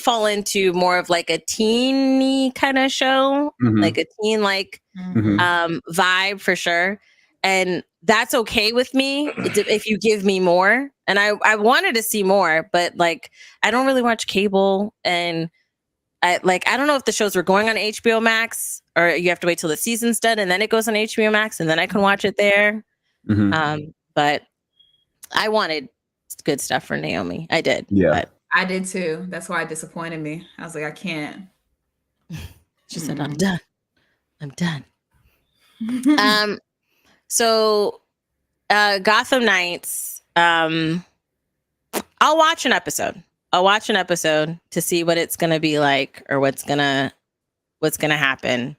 fall into more of like a teeny kind of show, like a teen vibe for sure. And that's okay with me if you give me more. And I wanted to see more, but like I don't really watch cable, and I don't know if the shows were going on HBO Max or you have to wait till the season's done and then it goes on HBO Max and then I can watch it there. But I wanted good stuff for Naomi. I did. Yeah. But I did too. That's why it disappointed me. I was like, I can't. She said, I'm done. So Gotham Knights, I'll watch an episode to see what it's gonna be like or what's gonna happen.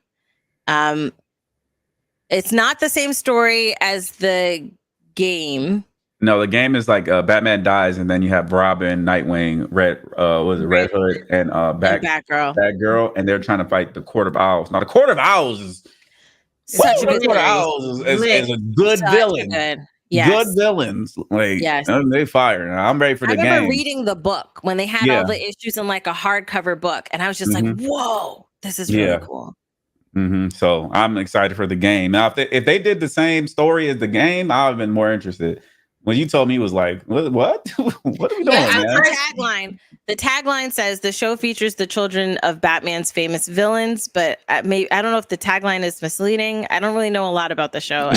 It's not the same story as the game. No, the game is like Batman dies, and then you have Robin, Nightwing, Red Hood, and Batgirl, and they're trying to fight the Court of Owls. Now, the Court of Owls is such a good Court of Owls is a good villain. Good villains, like they fire. I'm ready for the game. I remember reading the book when they had all the issues in like a hardcover book, and I was just like, "Whoa, this is really cool." So I'm excited for the game. Now, if they did the same story as the game, I'd have been more interested. When you told me, it was like, what? What are we doing, man? The tagline says the show features the children of Batman's famous villains, but I don't know if the tagline is misleading. I don't really know a lot of the show.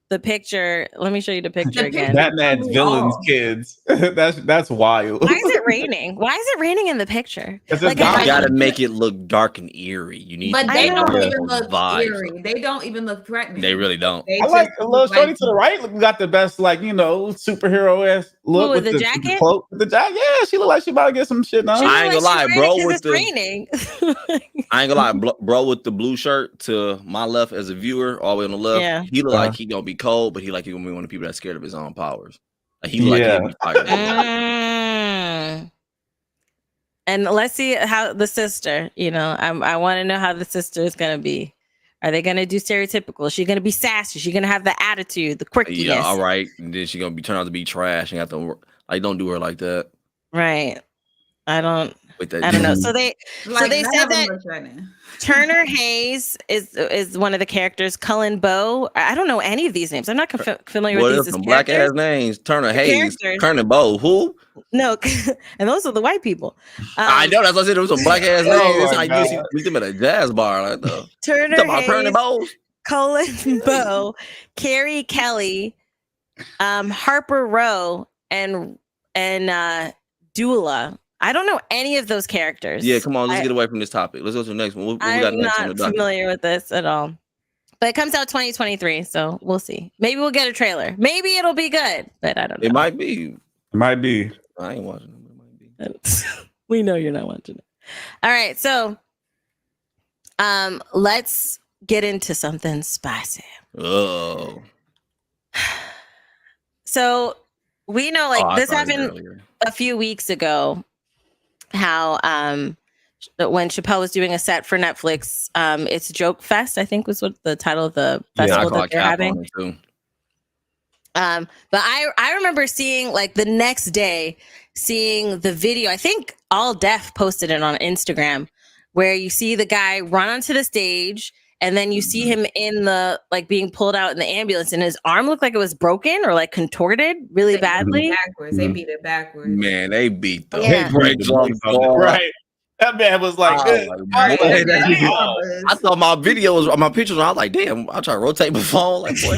The picture. Let me show you the picture again. Batman's villains, kids. That's wild. Why is it raining? Why is it raining in the picture? Like, you gotta make it look dark and eerie. You need, but they don't even look eerie. They don't even look threatening. They really don't. I like a little shorty to the right. Got the best, superhero-esque look with the jacket. Cloak, with the jacket. Yeah, she look like she about to get some shit done. I ain't gonna lie, bro. With the raining. I ain't gonna lie, bro. With the blue shirt to my left as a viewer, all the way on the left, he look like he gonna be cold, but he gonna be one of the people that's scared of his own powers. Like he like he'll be fighting. And let's see how the sister, I want to know how the sister is going to be. Are they going to do stereotypical? Is she going to be sassy? Is she going to have the attitude, the quirkiness? Yeah, all right. And then she's going to be turned out to be trash and have to don't do her like that. Right. I don't know. So they said that Turner Hayes is one of the characters. Cullen Bow. I don't know any of these names. I'm not familiar with these. Black ass names. Turner Hayes. Turner Bow. Who? No, and those are the white people. I know. That's what I said. It was some black ass names. That's how you meet them at a jazz bar. Like the Turner Hayes. Turner Bow. Cullen Bow. Carrie Kelly. Harper Rowe and Dula. I don't know any of those characters. Yeah, come on, let's get away from this topic. Let's go to the next one. What we got next? I'm not familiar with this at all. But it comes out 2023, so we'll see. Maybe we'll get a trailer. Maybe it'll be good, but I don't know. It might be. I ain't watching it. It might be. We know you're not watching it. All right, so let's get into something spicy. Oh. So we know this happened a few weeks ago. How when Chappelle was doing a set for Netflix, it's Joke Fest, I think was what the title of the festival that they're having. But I remember seeing the next day, seeing the video. I think All Def posted it on Instagram, where you see the guy run onto the stage, and then you see him in the being pulled out in the ambulance, and his arm looked like it was broken or contorted really badly. They beat it backwards. Man, they beat the right. That man was like, I thought my pictures. I was like, damn. I try to rotate my phone. Like, boy,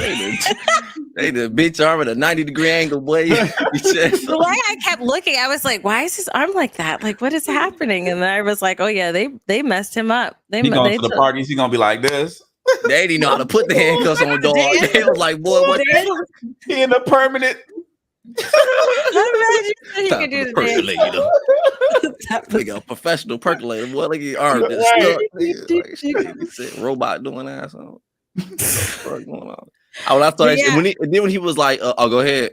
they the bitch arm at a 90-degree angle, boy. The way I kept looking, I was like, why is his arm like that? What is happening? And then I was like, oh yeah, they messed him up. He going to the parties. He gonna be like this. They didn't know how to put the handcuffs on the dog. They was like, boy, what? He in a permanent. I imagine he could do the percolator. Like a professional percolator. Boy, look at your arm. Robot doing that. So. I thought when he was like, go ahead.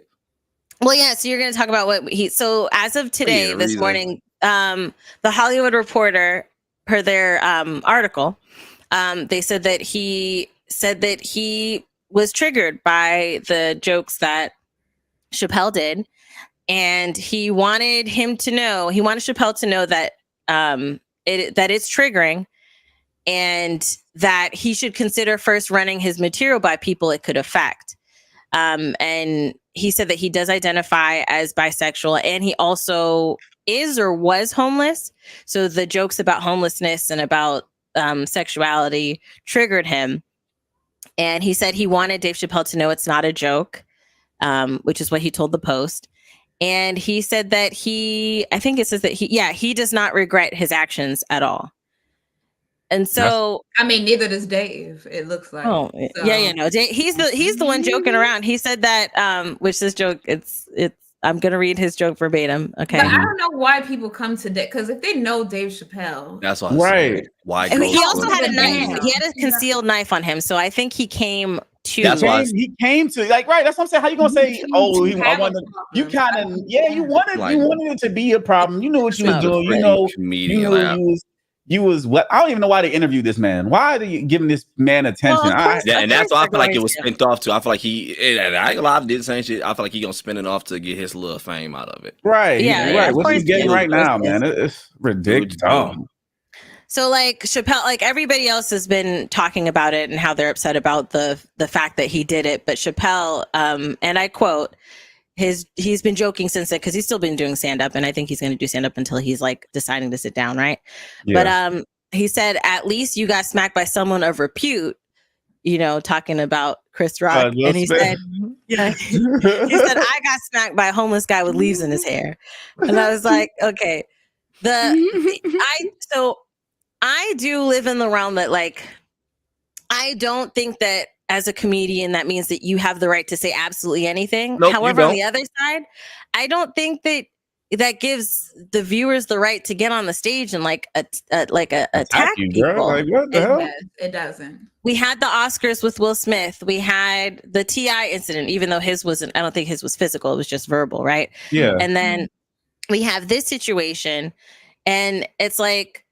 Well, yeah. So you're going to talk about so as of today, this morning, the Hollywood Reporter, per their article, they said that he was triggered by the jokes that Chappelle did, and he wanted Chappelle to know that that it's triggering, and that he should consider first running his material by people it could affect. And he said that he does identify as bisexual, and he also is or was homeless. So the jokes about homelessness and about sexuality triggered him. And he said he wanted Dave Chappelle to know it's not a joke, which is what he told the Post. And he said that he does not regret his actions at all. And so, neither does Dave. It looks like. Oh, so. Yeah, no. He's the one joking around. He said that, which this joke, it's. I'm gonna read his joke verbatim. Okay. But I don't know why people come to Dave, because if they know Dave Chappelle, that's what right. Why? He also had a knife. He had a concealed knife on him, so I think he came to. He came to right. That's what I'm saying. How you gonna say? Oh, you wanted it to be a problem. You knew what you was doing. You was what? I don't even know why they interviewed this man. Why are they giving this man attention? And that's why I feel like it was spent off to. I feel like I ain't gonna lie, I did the same shit. I feel like he gonna spin it off to get his little fame out of it. Right. Yeah. Right. What he's getting right now, man, it's ridiculous. So Chappelle, everybody else has been talking about it and how they're upset about the fact that he did it. But Chappelle, and I quote, he's been joking since it, because he's still been doing stand-up, and I think he's going to do stand-up until he's deciding to sit down, right? Yeah. But he said, at least you got smacked by someone of repute, talking about Chris Rock. And he said, he said, I got smacked by a homeless guy with leaves in his hair. And I was like, okay. I do live in the realm that I don't think that as a comedian, that means that you have the right to say absolutely anything. Nope, however, on the other side, I don't think that that gives the viewers the right to get on the stage and like attack you, people. girl. Like, what the hell? It doesn't. We had the Oscars with Will Smith. We had the T.I. incident, even though his wasn't, I don't think his was physical. It was just verbal, right? Yeah. And then we have this situation, and it's like,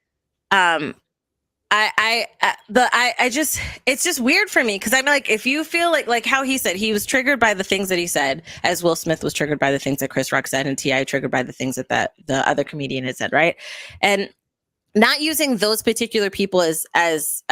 it's just weird for me because I'm like, if you feel like how he said he was triggered by the things that he said, as Will Smith was triggered by the things that Chris Rock said, and T.I. triggered by the things that the other comedian had said, right? And not using those particular people as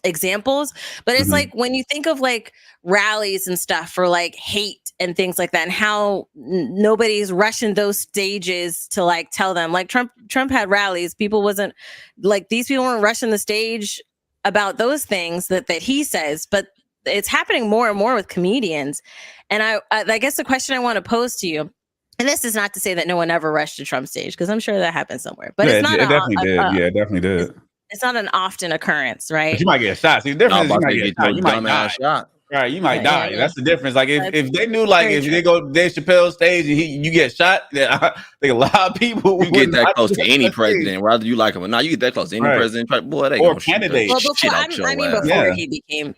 examples, but it's like when you think of like rallies and stuff for like hate and things like that, and how nobody's rushing those stages to like tell them, like Trump had rallies, people wasn't like, these people weren't rushing the stage about those things that he says, but it's happening more and more with comedians. And I guess the question I want to pose to you, and this is not to say that no one ever rushed to Trump's stage, because I'm sure that happened somewhere, but it's not it definitely did. Yeah, it definitely did. It's not an often occurrence, right? But you might get shot. See, the difference is you might get shot. You might die. Shot. Right, you might die. Yeah. That's the difference. Like if they knew, like if they go to Dave Chappelle's stage and you get shot, then I think a lot of people you get that close to any president, whether you like him or not. You get that close to any president, boy, they or candidates. Well,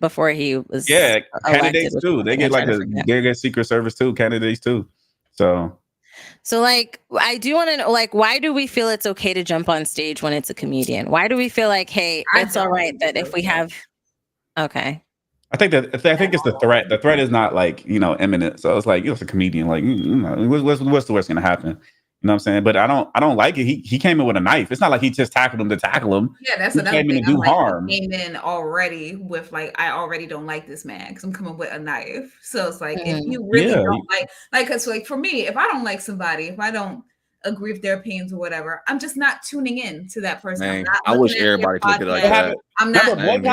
before he was candidates too. They get they get Secret Service too, candidates too. So like, I do want to know, like, why do we feel it's okay to jump on stage when it's a comedian? Why do we feel like, hey, it's all right that if we have, okay. I think it's the threat. The threat is not like, imminent. So it's like, it's a comedian. Like, what's the worst going to happen? You know what I'm saying? But I don't like it. He came in with a knife. It's not like he just tackled him to tackle him. Yeah, that's another thing. Came in to do harm. He came in already with like, I already don't like this man because I'm coming with a knife. So it's like, if you really don't like, cause like for me, if I don't like somebody, if I don't agree with their opinions or whatever, I'm just not tuning in to that person. Man, I wish everybody took it like that. I'm not. What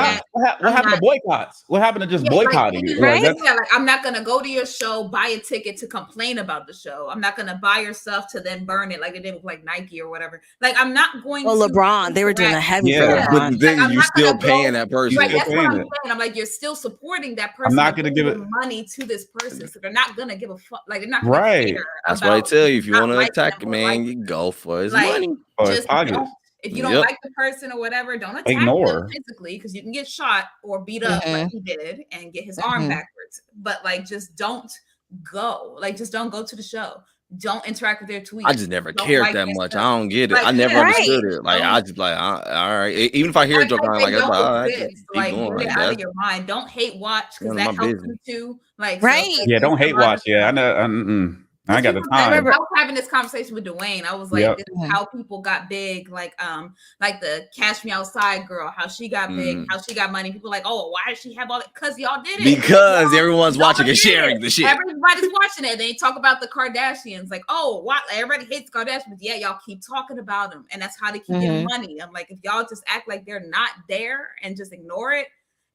happened to boycotts? What happened to just boycotting it? Right? Yeah, like I'm not gonna go to your show, buy a ticket to complain about the show. I'm not gonna buy your stuff to then burn it like they did with like Nike or whatever. Like I'm not going. Well, LeBron, they were doing a heavy. But then you're still paying that person. Right, that's what I'm saying. I'm like, you're still supporting that person. I'm not gonna give money to this person, so they're not gonna give a fuck. Like they're not right. That's why I tell you, if you want to attack a man, you go for his money. Just if you don't like the person or whatever, don't attack them physically because you can get shot or beat up like he did and get his arm backwards. But like, just don't go. Like, just don't go to the show. Don't interact with their tweets. I just never cared that much. I don't get it. Like, I never understood it. Like, I just like, all right. Even if I hear a joke, I'm like, all right. Like, get out of your mind. Don't hate watch because that helps you too. Like, right? Yeah, don't hate watch. Yeah, I know. I got the time. I was having this conversation with Dwayne. I was like, this is how people got big. Like the Cash Me Outside girl, how she got big, how she got money. People like, oh, why does she have all that? Because y'all did it. Because everyone's watching and sharing the shit. Everybody's watching it. They talk about the Kardashians. Like, oh, why everybody hates Kardashians. Yeah, y'all keep talking about them. And that's how they keep getting money. I'm like, if y'all just act like they're not there and just ignore it.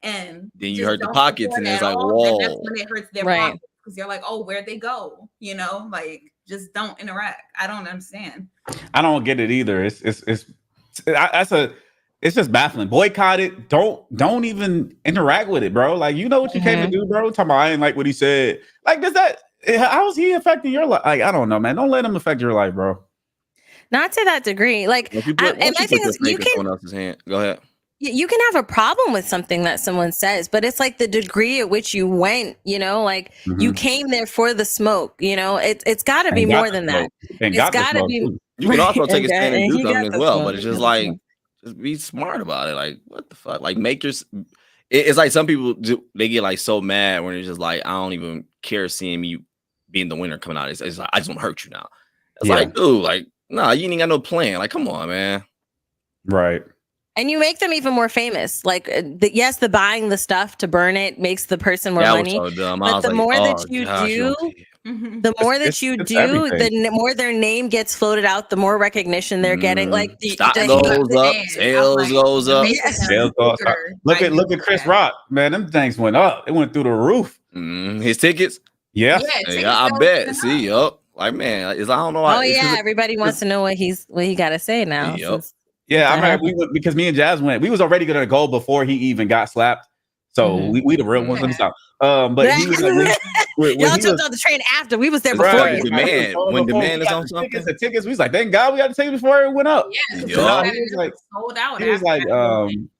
And then you hurt the pockets and it's like, whoa. That's when it hurts their pockets. Because you're like, oh, where'd they go? Like just don't interact. I don't understand. I don't get it either. It's just baffling. Boycott it. Don't even interact with it, bro. Like, you know what you came to do, bro. Talking about I ain't like what he said. Like, how is he affecting your life? Like, I don't know, man. Don't let him affect your life, bro. Not to that degree. Like, and I think you can. Someone else's hand. Go ahead. You can have a problem with something that someone says, but it's like the degree at which you went, like you came there for the smoke, it's got to be more than that. It's got to be. You can also take a stand and do something as well, but it's just like, just be smart about it. Like, what the fuck? Like, it's like some people they get like so mad when it's just like, I don't even care seeing me being the winner coming out. It's like, I just want to hurt you now. It's like, dude, like, nah, you ain't got no plan. Like, come on, man. Right. And you make them even more famous. Like, yes, the buying the stuff to burn it makes the person more money. So dumb. But the more that you do, the more that you do, the more their name gets floated out, the more recognition they're getting. Like, stock goes up, sales goes up. Sales goes up. Look at Chris Rock, man. Them things went up. It went through the roof. His tickets. Yeah, I bet. See, like, man, I don't know. Oh yeah, everybody wants to know what he got to say now. Yeah, I remember because me and Jazz went. We was already gonna go before he even got slapped. So we the real ones. Let me stop. But he was like, y'all jumped on the train after we was there before. Right. When demand is on something, the tickets. We was like, thank God we got the tickets before it went up. Yeah, Yo. So he was like, sold out. he was like,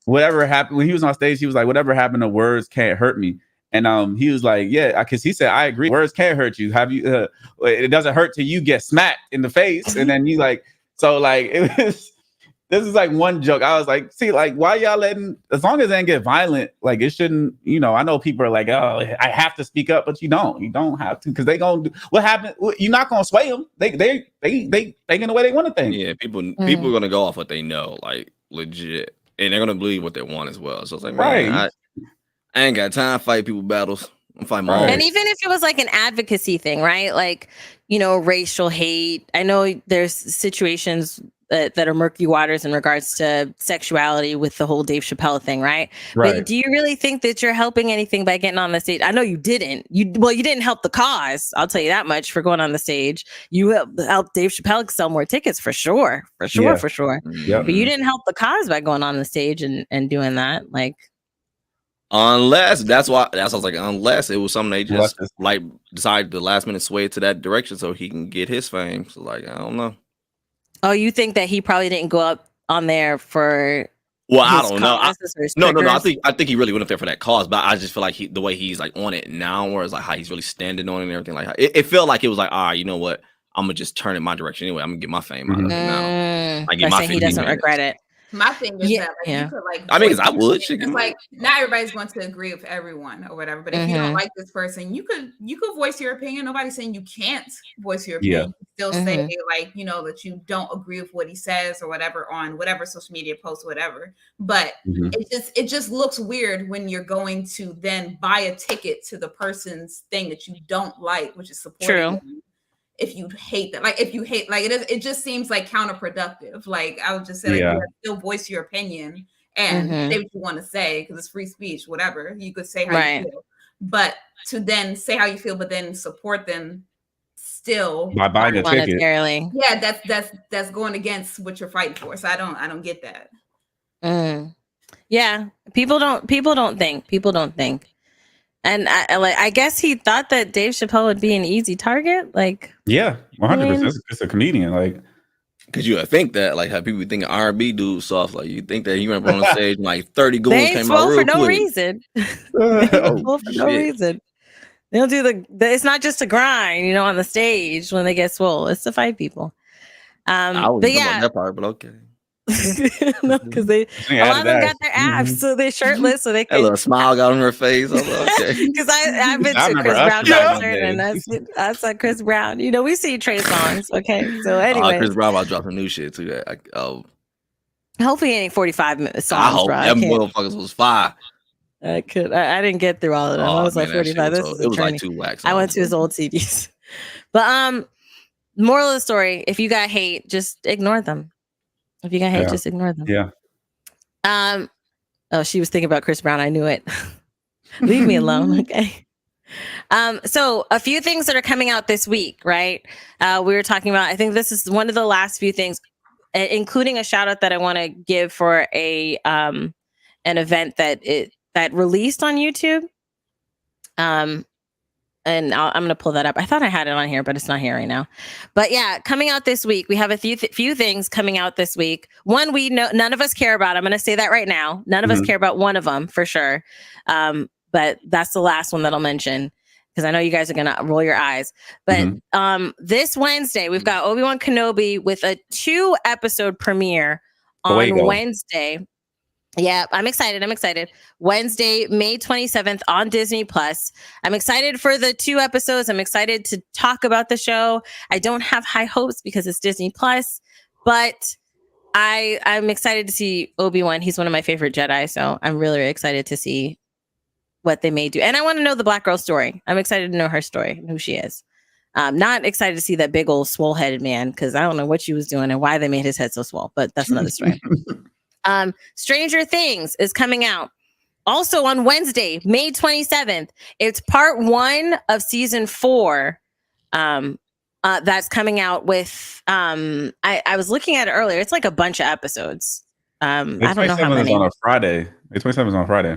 whatever happened when he was on stage. He was like, whatever happened to words can't hurt me. And he was like, yeah, because he said, I agree. Words can't hurt you. Have you? It doesn't hurt till you get smacked in the face, and then you like. So like it was. This is like one joke. I was like, see, like, why y'all letting? As long as they don't get violent, like it shouldn't. You know, I know people are like, oh, I have to speak up, but you don't. You don't have to because they gonna do what happened. You're not gonna sway them. They thinking the way they want to think. Yeah, people are gonna go off what they know, like legit, and they're gonna believe what they want as well. So it's like, man, Right. I ain't got time to fight people battles. I'm fighting my own. And even if it was like an advocacy thing, right? Like, you know, racial hate. I know there's situations that are murky waters in regards to sexuality with the whole Dave Chappelle thing, right? But do you really think that you're helping anything by getting on the stage? I know you didn't. You didn't help the cause. I'll tell you that much for going on the stage. You helped Dave Chappelle sell more tickets for sure. Yeah. But you didn't help the cause by going on the stage and doing that. Like, unless that's why I was like, unless it was something they just like decided the last minute sway to that direction so he can get his fame. So like, I don't know. Oh, you think that he probably didn't go up on there for? Well, I don't know. No. I think he really went up there for that cause, but I just feel like the way he's like on it now, where it's like how he's really standing on it and everything. Like it felt like it was like, you know what? I'm gonna just turn it my direction anyway. I'm gonna get my fame out of it now. I get my fame. He doesn't regret it. My thing is that you could like. I mean, because I would. It's like not everybody's going to agree with everyone or whatever. But if you don't like this person, you could voice your opinion. Nobody's saying you can't voice your opinion. You still say like, you know, that you don't agree with what he says or whatever on whatever social media post, whatever. But it just looks weird when you're going to then buy a ticket to the person's thing that you don't like, which is supporting them. If you hate that, like it just seems like counterproductive. Like I would just say, like, still voice your opinion and say what you want to say because it's free speech, whatever. You could say how you feel, but to then say how you feel, but then support them still by buying a ticket. Yeah, that's going against what you're fighting for. So I don't get that. Yeah, people don't think. And I guess he thought that Dave Chappelle would be an easy target. Like, yeah, 100%. It's a comedian. Like, because you would think that, like, how people think R&B dudes soft. Like, you think that he went on the stage and like 30 goons came out real for no quick. reason. For no reason. They don't do it's not just a grind, you know, on the stage when they get swole. It's to fight people. I was about that part, but okay. No, because a lot of them got their abs, so they're shirtless, so they can. A little smile got on her face. Because I've been to Chris Brown concert, and I saw Chris Brown. You know, we see Trey songs. Okay, so anyway, Chris Brown about dropping new shit too. Hopefully, it ain't 45 minutes songs. I hope them motherfuckers was fire. I didn't get through all of them. I was like 45. This is it was like 2 wax. I went to his old CDs. But moral of the story: if you got hate, just ignore them. If you got hate, just ignore them. Yeah. Oh, she was thinking about Chris Brown. I knew it. Leave me alone. Okay. So a few things that are coming out this week, right? We were talking about, I think this is one of the last few things, including a shout out that I want to give for an event that released on YouTube. And I'm going to pull that up. I thought I had it on here, but it's not here right now. But yeah, coming out this week, we have a few things coming out this week. One we know none of us care about. I'm going to say that right now. None of us care about one of them for sure. But that's the last one that I'll mention because I know you guys are going to roll your eyes. But this Wednesday, we've got Obi-Wan Kenobi with a 2-episode premiere on Wednesday. Yeah, I'm excited. Wednesday, May 27th on Disney Plus. I'm excited for the 2 episodes. I'm excited to talk about the show. I don't have high hopes because it's Disney Plus, but I'm excited to see Obi-Wan. He's one of my favorite Jedi, so I'm really, really excited to see what they may do. And I want to know the Black girl story. I'm excited to know her story and who she is. Not excited to see that big old swole-headed man because I don't know what she was doing and why they made his head so swole, but that's another story. Stranger Things is coming out also on Wednesday, May 27th. It's part 1 of season 4. That's coming out with, I was looking at it earlier. It's like a bunch of episodes. I don't know how many. On a Friday. May 27th is on Friday.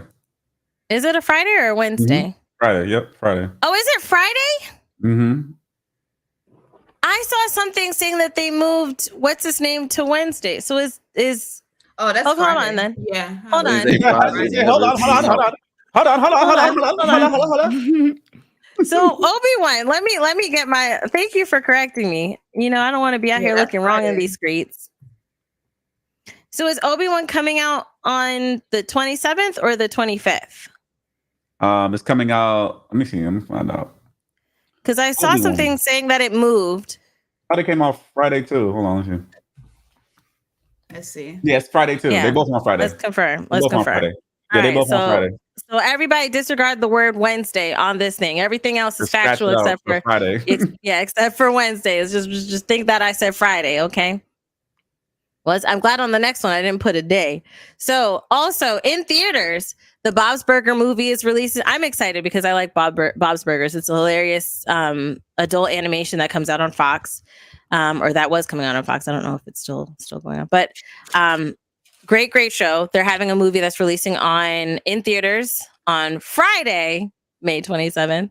Is it a Friday or a Wednesday? Friday. Yep, Friday. Oh, is it Friday? Mm-hmm. I saw something saying that they moved what's his name to Wednesday. So is Oh, that's hold on Friday. then. Yeah. Hold on. Hold on. So Obi-Wan, let me get my. Thank you for correcting me. You know, I don't want to be out here looking wrong in these streets. So is Obi-Wan coming out on the 27th or the 25th? It's coming out. Let me see. Let me find out. Because I saw something saying that it moved. Friday came out Friday too. Hold on. Let's see. Yeah, it's Friday too. Yeah. They both on Friday. Let's confirm. Yeah, they both on Friday. So everybody disregard the word Wednesday on this thing. Everything else is factual except for Friday. except for Wednesday. It's just think that I said Friday, okay? Well, I'm glad on the next one I didn't put a day. So also in theaters, the Bob's Burger movie is releasing. I'm excited because I like Bob's Burgers. It's a hilarious adult animation that comes out on Fox, or that was coming out on Fox. I don't know if it's still going on, but great show. They're having a movie that's releasing in theaters on Friday, May 27th.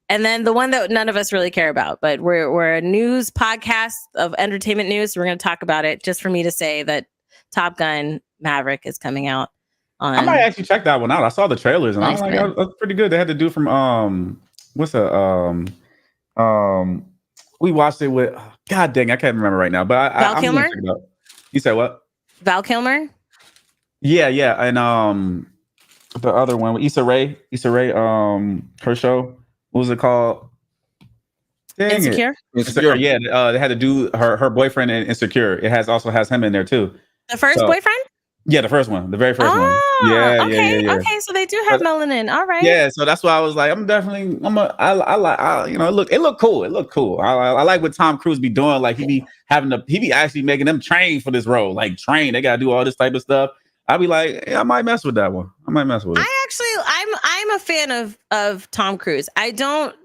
And then the one that none of us really care about, but we're a news podcast of entertainment news. So we're going to talk about it just for me to say that Top Gun Maverick is coming out. I might actually check that one out. I saw the trailers and I was like, that's pretty good. They had to do from what's the we watched it with God dang, I can't remember right now. But Val Kilmer. You said what? Val Kilmer. Yeah, and the other one with Issa Rae, her show. What was it called? Insecure. Insecure. Yeah, they had to do her boyfriend in Insecure. It also has him in there too. The first boyfriend. Yeah, the first one, the very first one. Yeah, okay, yeah. Okay, so they do have melanin. All right. Yeah, so that's why I was like, it looked cool. It looked cool. I like what Tom Cruise be doing. Like he be actually making them train for this role. Like train, they gotta do all this type of stuff. I'd be like, I might mess with that one. I might mess with it. I'm a fan of Tom Cruise. I don't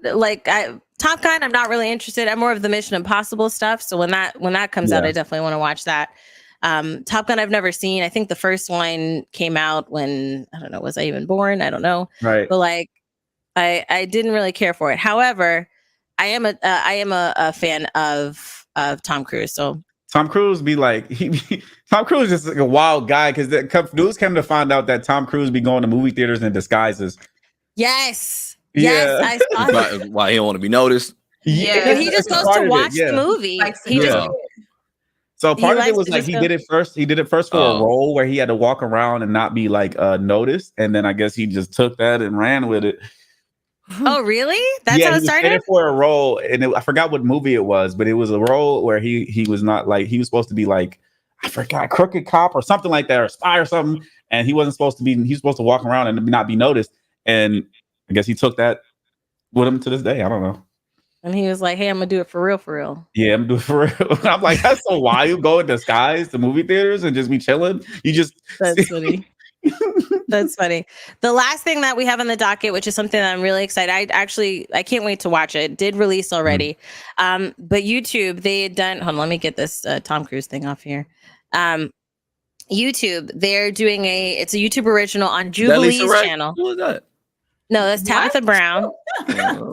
Top Gun. I'm not really interested. I'm more of the Mission Impossible stuff. So when that comes out, I definitely want to watch that. Top Gun I've never seen. I think the first one came out when, I don't know, was I even born? I don't know. Right. But like I didn't really care for it. However, I am a fan of Tom Cruise. So Tom Cruise be like Tom Cruise is like a wild guy because the news came to find out that Tom Cruise be going to movie theaters in disguises. Yes. Yeah. Yes, I saw that. Why he don't want to be noticed? Yeah, he just goes to watch the movie. So part of it was like he did it first. He did it first for a role where he had to walk around and not be like noticed, and then I guess he just took that and ran with it. Oh, really? That's how it started? He did it for a role, and I forgot what movie it was, but it was a role where he was not like, he was supposed to be like, I forgot, crooked cop or something like that, or spy or something, and he wasn't supposed to be. He was supposed to walk around and not be noticed, and I guess he took that with him to this day. I don't know. And he was like, hey, I'm gonna do it for real. Yeah, I'm doing it for real. I'm like, that's so wild. You go in disguise to movie theaters and just be chilling. That's funny. That's funny. The last thing that we have on the docket, which is something that I'm really excited. I can't wait to watch it. It did release already. But YouTube, they had done, hold on, let me get this Tom Cruise thing off here. YouTube, they're doing it's a YouTube original on Jubilee's channel. Who is that? No, that's Tabitha Brown.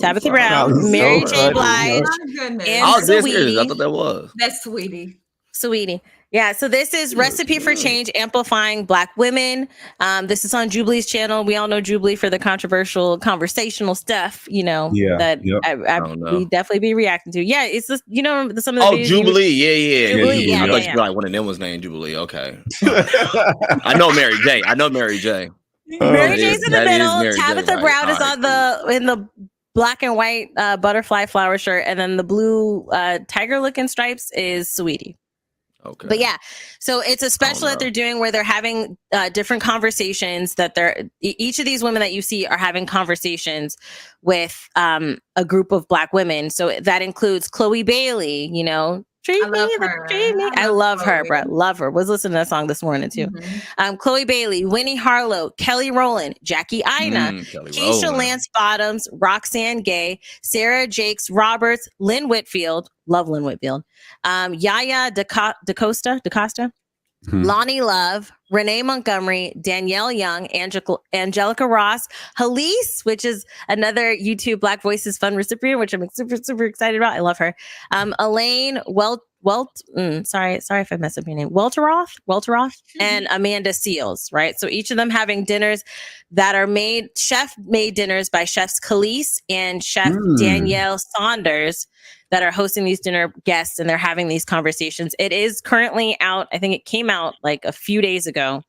Tabitha Brown, Mary J. Blige, and Saweetie. I thought that was. That's Saweetie. Yeah, so this is Recipe for Change, Amplifying Black Women. This is on Jubilee's channel. We all know Jubilee for the controversial, conversational stuff, we definitely be reacting to. Yeah, it's just, some of the videos Jubilee. Yeah. Jubilee, I thought you were like one of them was named Jubilee. Okay. I know Mary J. Mary J's in the middle. Tabitha Brown is in the black and white butterfly flower shirt, and then the blue tiger looking stripes is Saweetie. Okay. But yeah, so it's a special that they're doing where they're having different conversations each of these women that you see are having conversations with a group of Black women. So that includes Chloe Bailey, I love her, bro. Love her. Was listening to that song this morning too. Chloe Bailey, Winnie Harlow, Kelly Rowland, Jackie Ina, Keisha Lance Bottoms, Roxanne Gay, Sarah Jakes Roberts, Lynn Whitfield. Love Lynn Whitfield. Yaya DaCosta. Lonnie Love, Renee Montgomery, Danielle Young, Angelica Ross, Halise, which is another YouTube Black Voices Fund recipient, which I'm super, super excited about. I love her. Elaine sorry if I messed up your name. Welteroth, and Amanda Seals, right? So each of them having dinners that are chef-made dinners by chefs Khalees and chef Danielle Saunders that are hosting these dinner guests, and they're having these conversations. It is currently out. I think it came out like a few days ago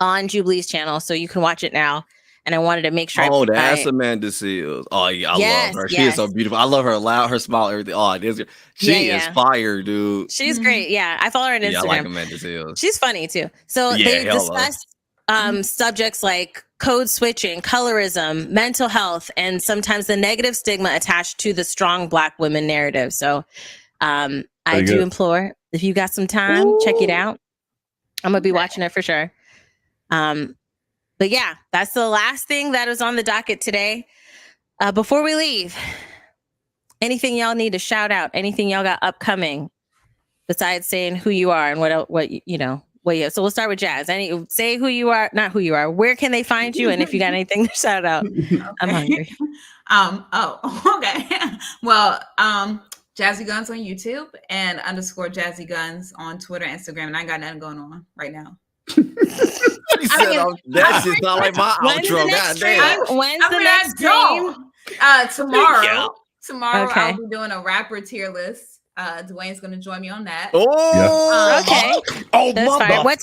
on Jubilee's channel, so you can watch it now. And I wanted to make sure. Oh, that's Amanda Seals. Oh yeah, I love her. She is so beautiful. I love her loud, her smile, everything. Oh, she is fire, dude. She's great. Yeah, I follow her on Instagram. Yeah, I like Amanda Seals. She's funny too. So they discuss subjects like code switching, colorism, mental health, and sometimes the negative stigma attached to the strong Black women narrative. So I do implore, if you got some time, check it out. I'm gonna be watching it for sure. But yeah, that's the last thing that was on the docket today. Before we leave, anything y'all need to shout out? Anything y'all got upcoming besides saying who you are and what you know? Well, yeah. So we'll start with Jazz. Say who you are, not who you are. Where can they find you? And if you got anything to shout out, I'm hungry. Okay. Well, Jazzy Guns on YouTube and _Jazzy Guns on Twitter, Instagram, and I ain't got nothing going on right now. That shit's not like my outro. Goddamn. When's the next stream? Tomorrow. Tomorrow Okay. I'll be doing a rapper tier list. Dwayne's gonna join me on that. Okay. Oh, that's fine. What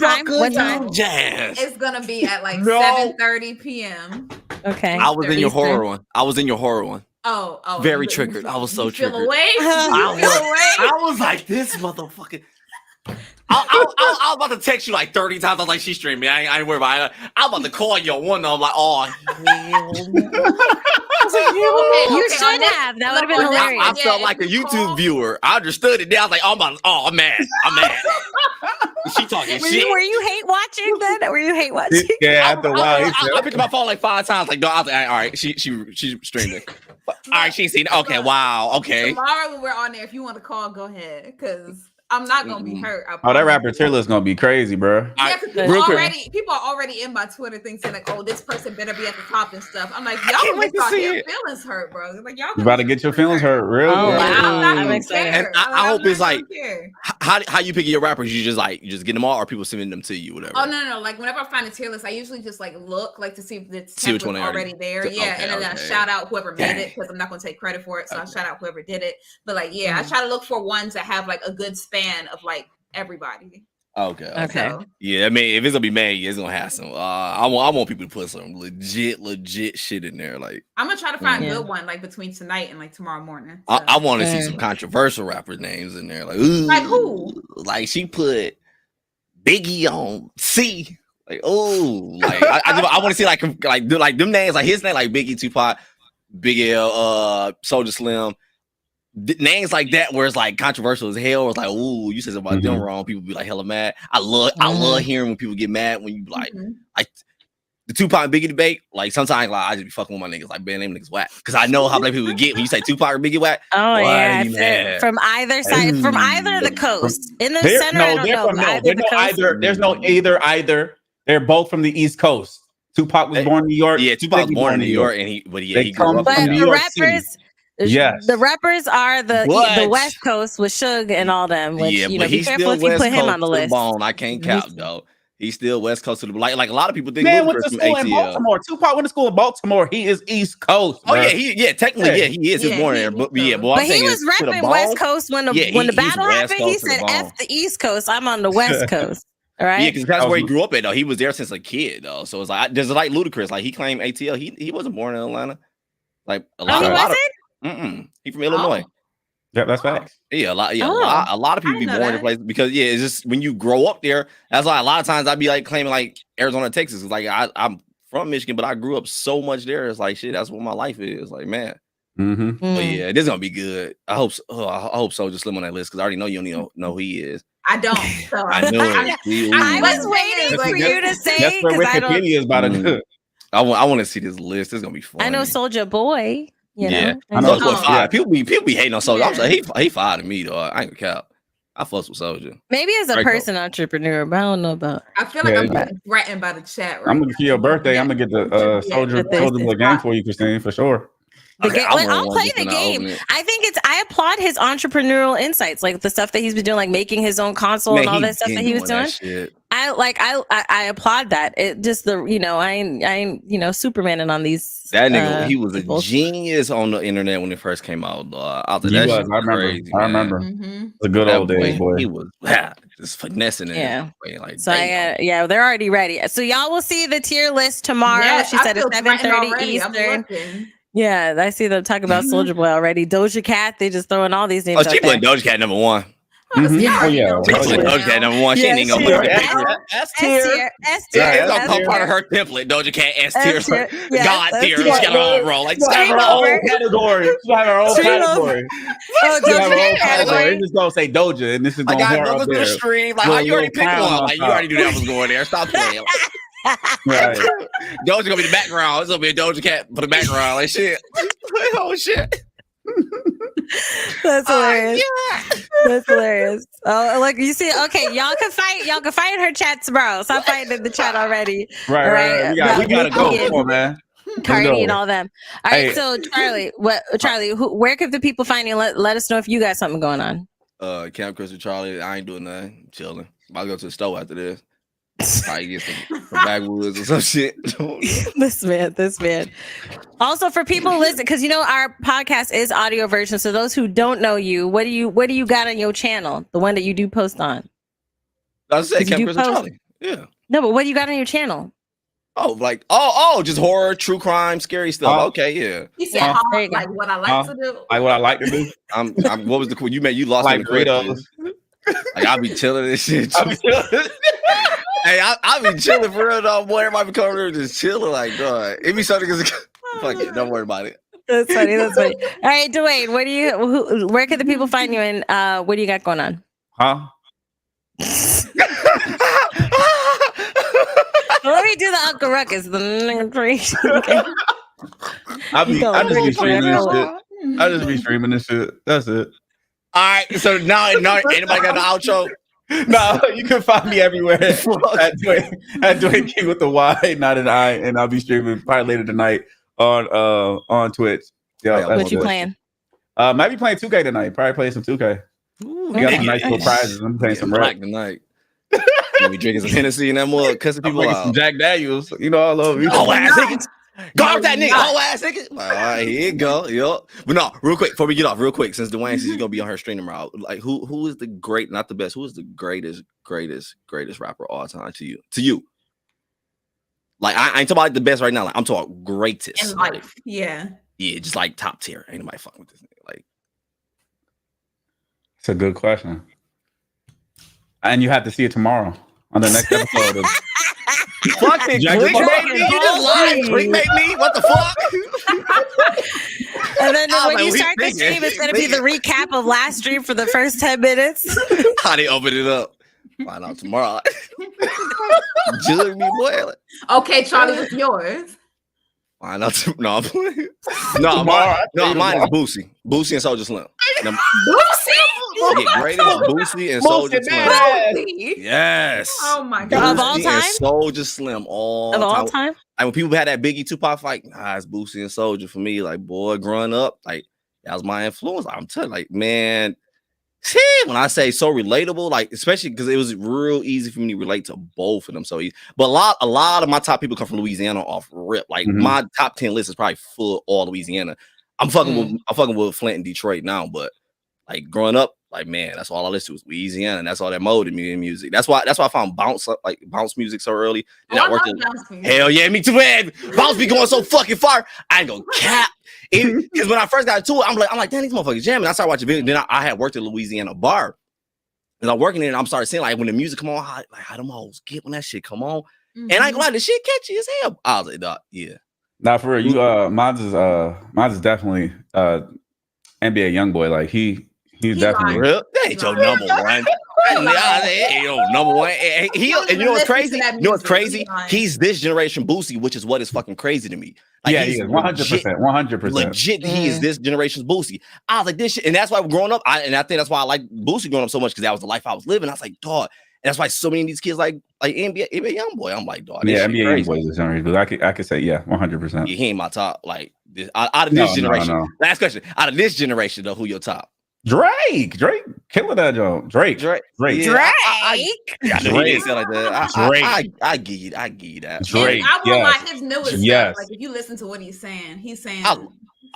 time? Jazz. It's gonna be at like 7:30 p.m. Okay. I was in your horror one. Oh, very triggered. I was so triggered. Feel away? I was like, this motherfucker. I was about to text you like 30 times. I was like, she's streaming. I ain't worried about it. I'm about to call you on one. I'm like, oh, hell. You should have. That would have been hilarious. I felt like a YouTube viewer. I understood it. Then I was like, I'm mad. She talking shit. Were you hate watching then? Were you hate watching? Yeah, after a while. I picked up my phone like 5 times. Like, no, I was like, all right, she's streaming. All right, she's seen it. Okay, wow, okay. Tomorrow when we're on there, if you want to call, go ahead, because I'm not gonna be hurt. That rapper tier list gonna be crazy, bro. Yeah, people are already in my Twitter thing saying like, "Oh, this person better be at the top and stuff." I'm like, y'all gonna start getting feelings hurt, bro. Like y'all about to get your feelings hurt, real. Oh, wow. I'm excited. And I hope it's like, how you pick your rappers? You just get them all, or people sending them to you, whatever. Oh no. Like whenever I find a tier list, I usually just like look like to see if the template's already there. Yeah, and then I shout out whoever made it because I'm not gonna take credit for it. So I shout out whoever did it. But like, I try to look for ones that have like a good span of like everybody. Okay. So, Yeah, I mean, if it's gonna be mad, it's gonna have some. I want people to put some legit shit in there. Like, I'm gonna try to find a good one like between tonight and like tomorrow morning. So. I want to see some controversial rappers' names in there. Like, ooh, like who? Like she put Biggie on C. Like, oh, like I want to see like them names, like his name, like Biggie, Tupac, Big L, Soulja Slim. Names like that where it's like controversial as hell. It's like, ooh, you said something about them wrong. People be like hella mad. I love hearing when people get mad when you like the Tupac and Biggie debate. Like sometimes like I just be fucking with my niggas. Like, man, them niggas whack. Because I know how black people get when you say Tupac or Biggie whack. Oh yeah, from either side, from either the coast. In the center, I don't know. There's no either. They're both from the East Coast. Tupac was born in New York. Yeah, Tupac was born in New York, and he grew up in New York. Rappers. Yes, the rappers are the West Coast with Suge and all them. Which, you know, be careful if you put him on the list. I can't cap though. He's still West Coast to the like a lot of people think. Man went to school in Baltimore. Tupac went to school in Baltimore. He is East Coast. Bro. Oh yeah, technically he is. He was born there, but but he was repping West Coast when the battle happened. He said, "F the East Coast. I'm on the West Coast." All right. Yeah, because that's where he grew up at though. He was there since a kid though. So it's like there's like Ludacris. Like he claimed ATL. He wasn't born in Atlanta. Like a lot of he from Illinois. Yeah, that's facts. Yeah, a lot of people be born in places because it's just when you grow up there. That's why a lot of times I'd be like claiming like Arizona, Texas. It's like I'm from Michigan, but I grew up so much there. It's like shit. That's what my life is. Like man. But yeah, this is gonna be good. I hope so. Just Slim on that list because I already know you don't know who he is. I don't. So I know it. I was waiting for you to say. That's what Wikipedia is about to do. I want to see this list. It's gonna be fun. I know Soulja Boy. You know? I know. People be hating on Soulja. I'm like, he fired me though. I ain't gonna cap. I fuss with Soldier. Maybe as a Draco. person entrepreneur, but I don't know about. I feel like I'm being threatened by the chat. Right I'm gonna for your birthday. I'm gonna get the Soldier Boy game for you, Christine, for sure. I'll play the game. I think I applaud his entrepreneurial insights, like the stuff that he's been doing, like making his own console and all that stuff that he was doing. I applaud that. It just I ain't Supermaning on these. That nigga, he was a genius on the internet when it first came out. After that, I remember. Mm-hmm. The good old days, boy. He was just finessing it. Yeah. Like, so they're already ready. So y'all will see the tier list tomorrow. Yeah, she said it's 7:30 Eastern. Yeah, I see them talking about Soldier Boy already. Doja Cat, they just throwing all these names. Oh, she put Doja Cat number one. Mm-hmm. Oh yeah, Doja Cat number one. She ain't even gonna put S tier. It's gonna come part of her template. Doja Cat S tier, God tier. She got her own role. Like, she got her own category. She got her own category. Oh, Doja Cat. It's just gonna say Doja, and this is gonna go up there. Stream. Like, you already picked one. Like, you already knew that was going there. Stop playing. Right. Doja gonna be the background. It's gonna be a Doja Cat for the background. Like shit. Oh shit. That's hilarious. That's hilarious. Oh, look, you see, okay, y'all can fight in her chat tomorrow. Stop fighting in the chat already. Right. We gotta go. Come on, man. Cardi and all them. All right, so Charlie, where could the people find you? Let us know if you got something going on. Camp Chris with Charlie. I ain't doing nothing. I'm chilling. I'm about to go to the store after this. Probably get some backwoods or some shit. This man. Also, for people listening, because our podcast is audio version. So those who don't know you, what do you got on your channel? The one that you do post on. I say Camp Chris with Charlie. Yeah. No, but what do you got on your channel? Oh, just horror, true crime, scary stuff. Okay, yeah. You said like what I like to do. Like what I like to do. I'm what was the cool? You lost like in the Doritos. Like I be chilling and shit. Hey, I be chilling for real though, boy. Everybody be coming here just chilling like, God. It be something because fuck it, don't worry about it. That's funny. All right, Dwayne, where can the people find you and what do you got going on? Huh? Let me do the Uncle Ruckus. I just be streaming this shit. I just be streaming this shit. That's it. All right, so now anybody got the outro? No, you can find me everywhere at Dwayne King with the Y, not an I, and I'll be streaming probably later tonight on Twitch. Yeah, what you playing? Might be playing 2K tonight. Probably playing some 2K. We got some nice little prizes. I'm playing some rap tonight. You be drinking some Hennessy and that mug, cussing people out. Some Jack Daniels. I love you. Oh, ass niggas. Guard that nigga. Oh, ass nigga. All right, here you go. Yup. But no, real quick, before we get off, since Dwayne says he's gonna be on her stream tomorrow, like who is the great, not the best, who is the greatest rapper of all time to you? Like I ain't talking about the best right now. Like I'm talking greatest. In life. Yeah, just like top tier. Ain't nobody fucking with this nigga. Like, it's a good question. And you have to see it tomorrow on the next episode of fucking clickbait me. You just lied. Clickbait me. What the fuck? And then when you start the stream, it's gonna be the recap of last stream for the first 10 minutes. How they open it up? Find out tomorrow. Judge me, boy. Okay, Charlie, what's yours? Find out tomorrow. Mine is Boosie. Boosie and Soulja Slim. Boosie? Greatest Boosie and Soulja Slim. Yes. Oh my God. Of all time? Soulja Slim all time? And when people had that Biggie Tupac fight, it's Boosie and Soulja for me. Like, boy, growing up, like that was my influence. I'm telling you, like, man, when I say so relatable, like especially because it was real easy for me to relate to both of them. So easy. But a lot of my top people come from Louisiana off rip. Like my top 10 list is probably full all Louisiana. I'm fucking with Flint and Detroit now, but like growing up, like man, that's all I listened to was Louisiana, and that's all that molded me in music. That's why I found bounce music so early. And I worked hell yeah, me too, man. Bounce be going so fucking far. I ain't gonna cap. Because when I first got to it, I'm like, damn, these motherfuckers jamming. I started watching videos. Then I had worked at Louisiana bar, and I'm working in it. And I'm started seeing like when the music come on, how them hoes get when that shit come on. And I ain't gonna lie, the shit catchy as hell. I was like, dog, yeah. Nah, for real, mine's is definitely NBA YoungBoy. Like he's definitely real. That ain't your number one. Number one. And you know what's crazy? You know what's crazy? He's this generation Boosie, which is what is fucking crazy to me. Like, he's 100%, 100%. Legit, he is this generation's Boosie. I was like, this shit, and that's why growing up, I think that's why I like Boosie growing up so much, because that was the life I was living. I was like, dog. And that's why so many of these kids like NBA Youngboy. I'm like, dog. Yeah, NBA Youngboy is this generation. But I could say, 100%. Yeah, he ain't my top. Like, out of this generation. No. Last question. Out of this generation, though, who your top? Drake, killing that joke. Drake. Yeah, Drake. I know he didn't say like that. Drake. I give you that. Drake. And I won't lie, his newest stuff. Like, if you listen to what he's saying,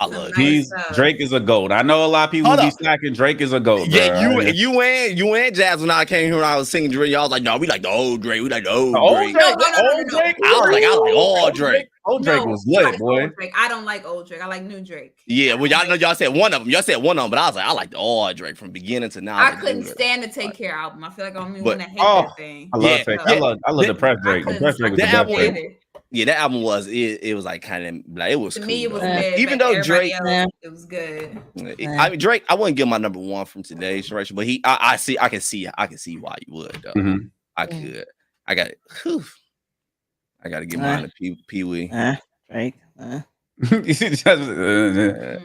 I love Drake is a GOAT. I know a lot of people be slacking. Drake is a GOAT. Yeah, you and Jazz, when I came here and I was singing Drake, y'all was like, no, we like the old Drake. We like the old Drake. No. I like all Drake. Old Drake was lit, boy. I don't like old Drake. I like new Drake. Yeah, well, y'all know y'all said one of them. Y'all said one of them, but I was like, I like the all Drake from beginning to now. I couldn't stand the Take Care album. I feel like I'm going to hate that thing. I love Take Care. I love the Press Drake. The Press Drake was the best Drake. Yeah, that album was it was like kind of like, it was to cool, me. It was good. Even though Drake, it was good. I mean, Drake, I wouldn't give my number one from today's generation, but I can see why you would though. Mm-hmm. I could. I got it. I got to give mine to Pee Wee. Drake.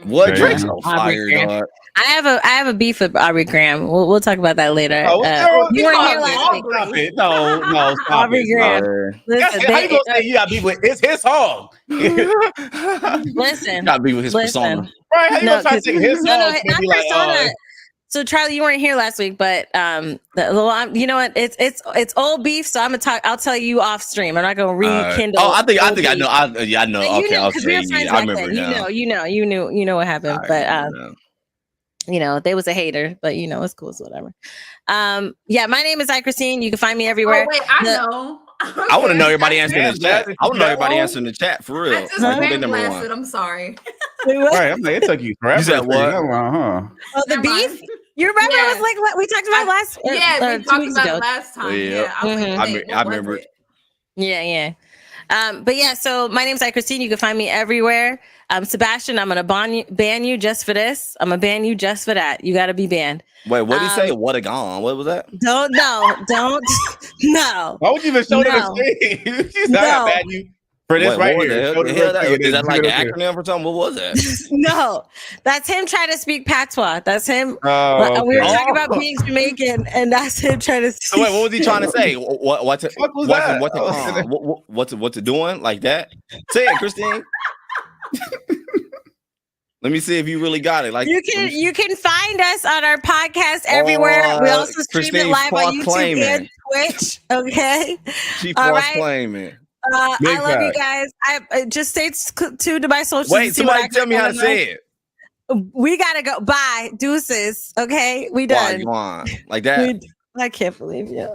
What Drake's on fire, dog. I have a beef with Aubrey Graham. We'll talk about that later. You weren't here last week. No, stop Aubrey Graham. Listen, how you gonna say you got beef with? It's his song. Listen, got beef with his persona. Right? How you gonna try to take his song? Not persona. So Charlie, you weren't here last week, but you know what? It's old beef. So I'll tell you off stream. I'm not gonna rekindle. I think I know. I know. Okay, I'll say. I remember. You know what happened. But they was a hater. But it's cool. It's whatever. Yeah, my name is Christine. You can find me everywhere. Oh wait, I know. Okay. I want to know everybody answering in the chat. I want to know everybody answering the chat for real. I just blasted. I'm sorry. Right, I'm like, it took you forever. You said what? Oh, the beef. You remember? It was like what we talked about last. Yeah, we talked about it last time. Yeah, I remember it. Yeah. But yeah, so my name's Christine. You can find me everywhere. Sebastian, I'm gonna ban you just for this. I'm gonna ban you just for that. You gotta be banned. Wait, what did he say? What a gone? What was that? Don't. No. Why would you even show them the screen? She's not ban you for this right here. Is that like an acronym or something? What was that? No, that's him trying to speak patois. That's him. Okay. We were talking about being Jamaican, and that's him trying to. So wait, what was he trying to say? What's it doing like that? Say it, Christine. Let me see if you really got it. Like you can find us on our podcast everywhere. We also stream it live on YouTube and Twitch. Okay. She claiming. I love you guys. I just stay tuned to my socials. Wait, somebody tell me how to say it. We gotta go. Bye, deuces. Okay, we done. Like that. I can't believe you.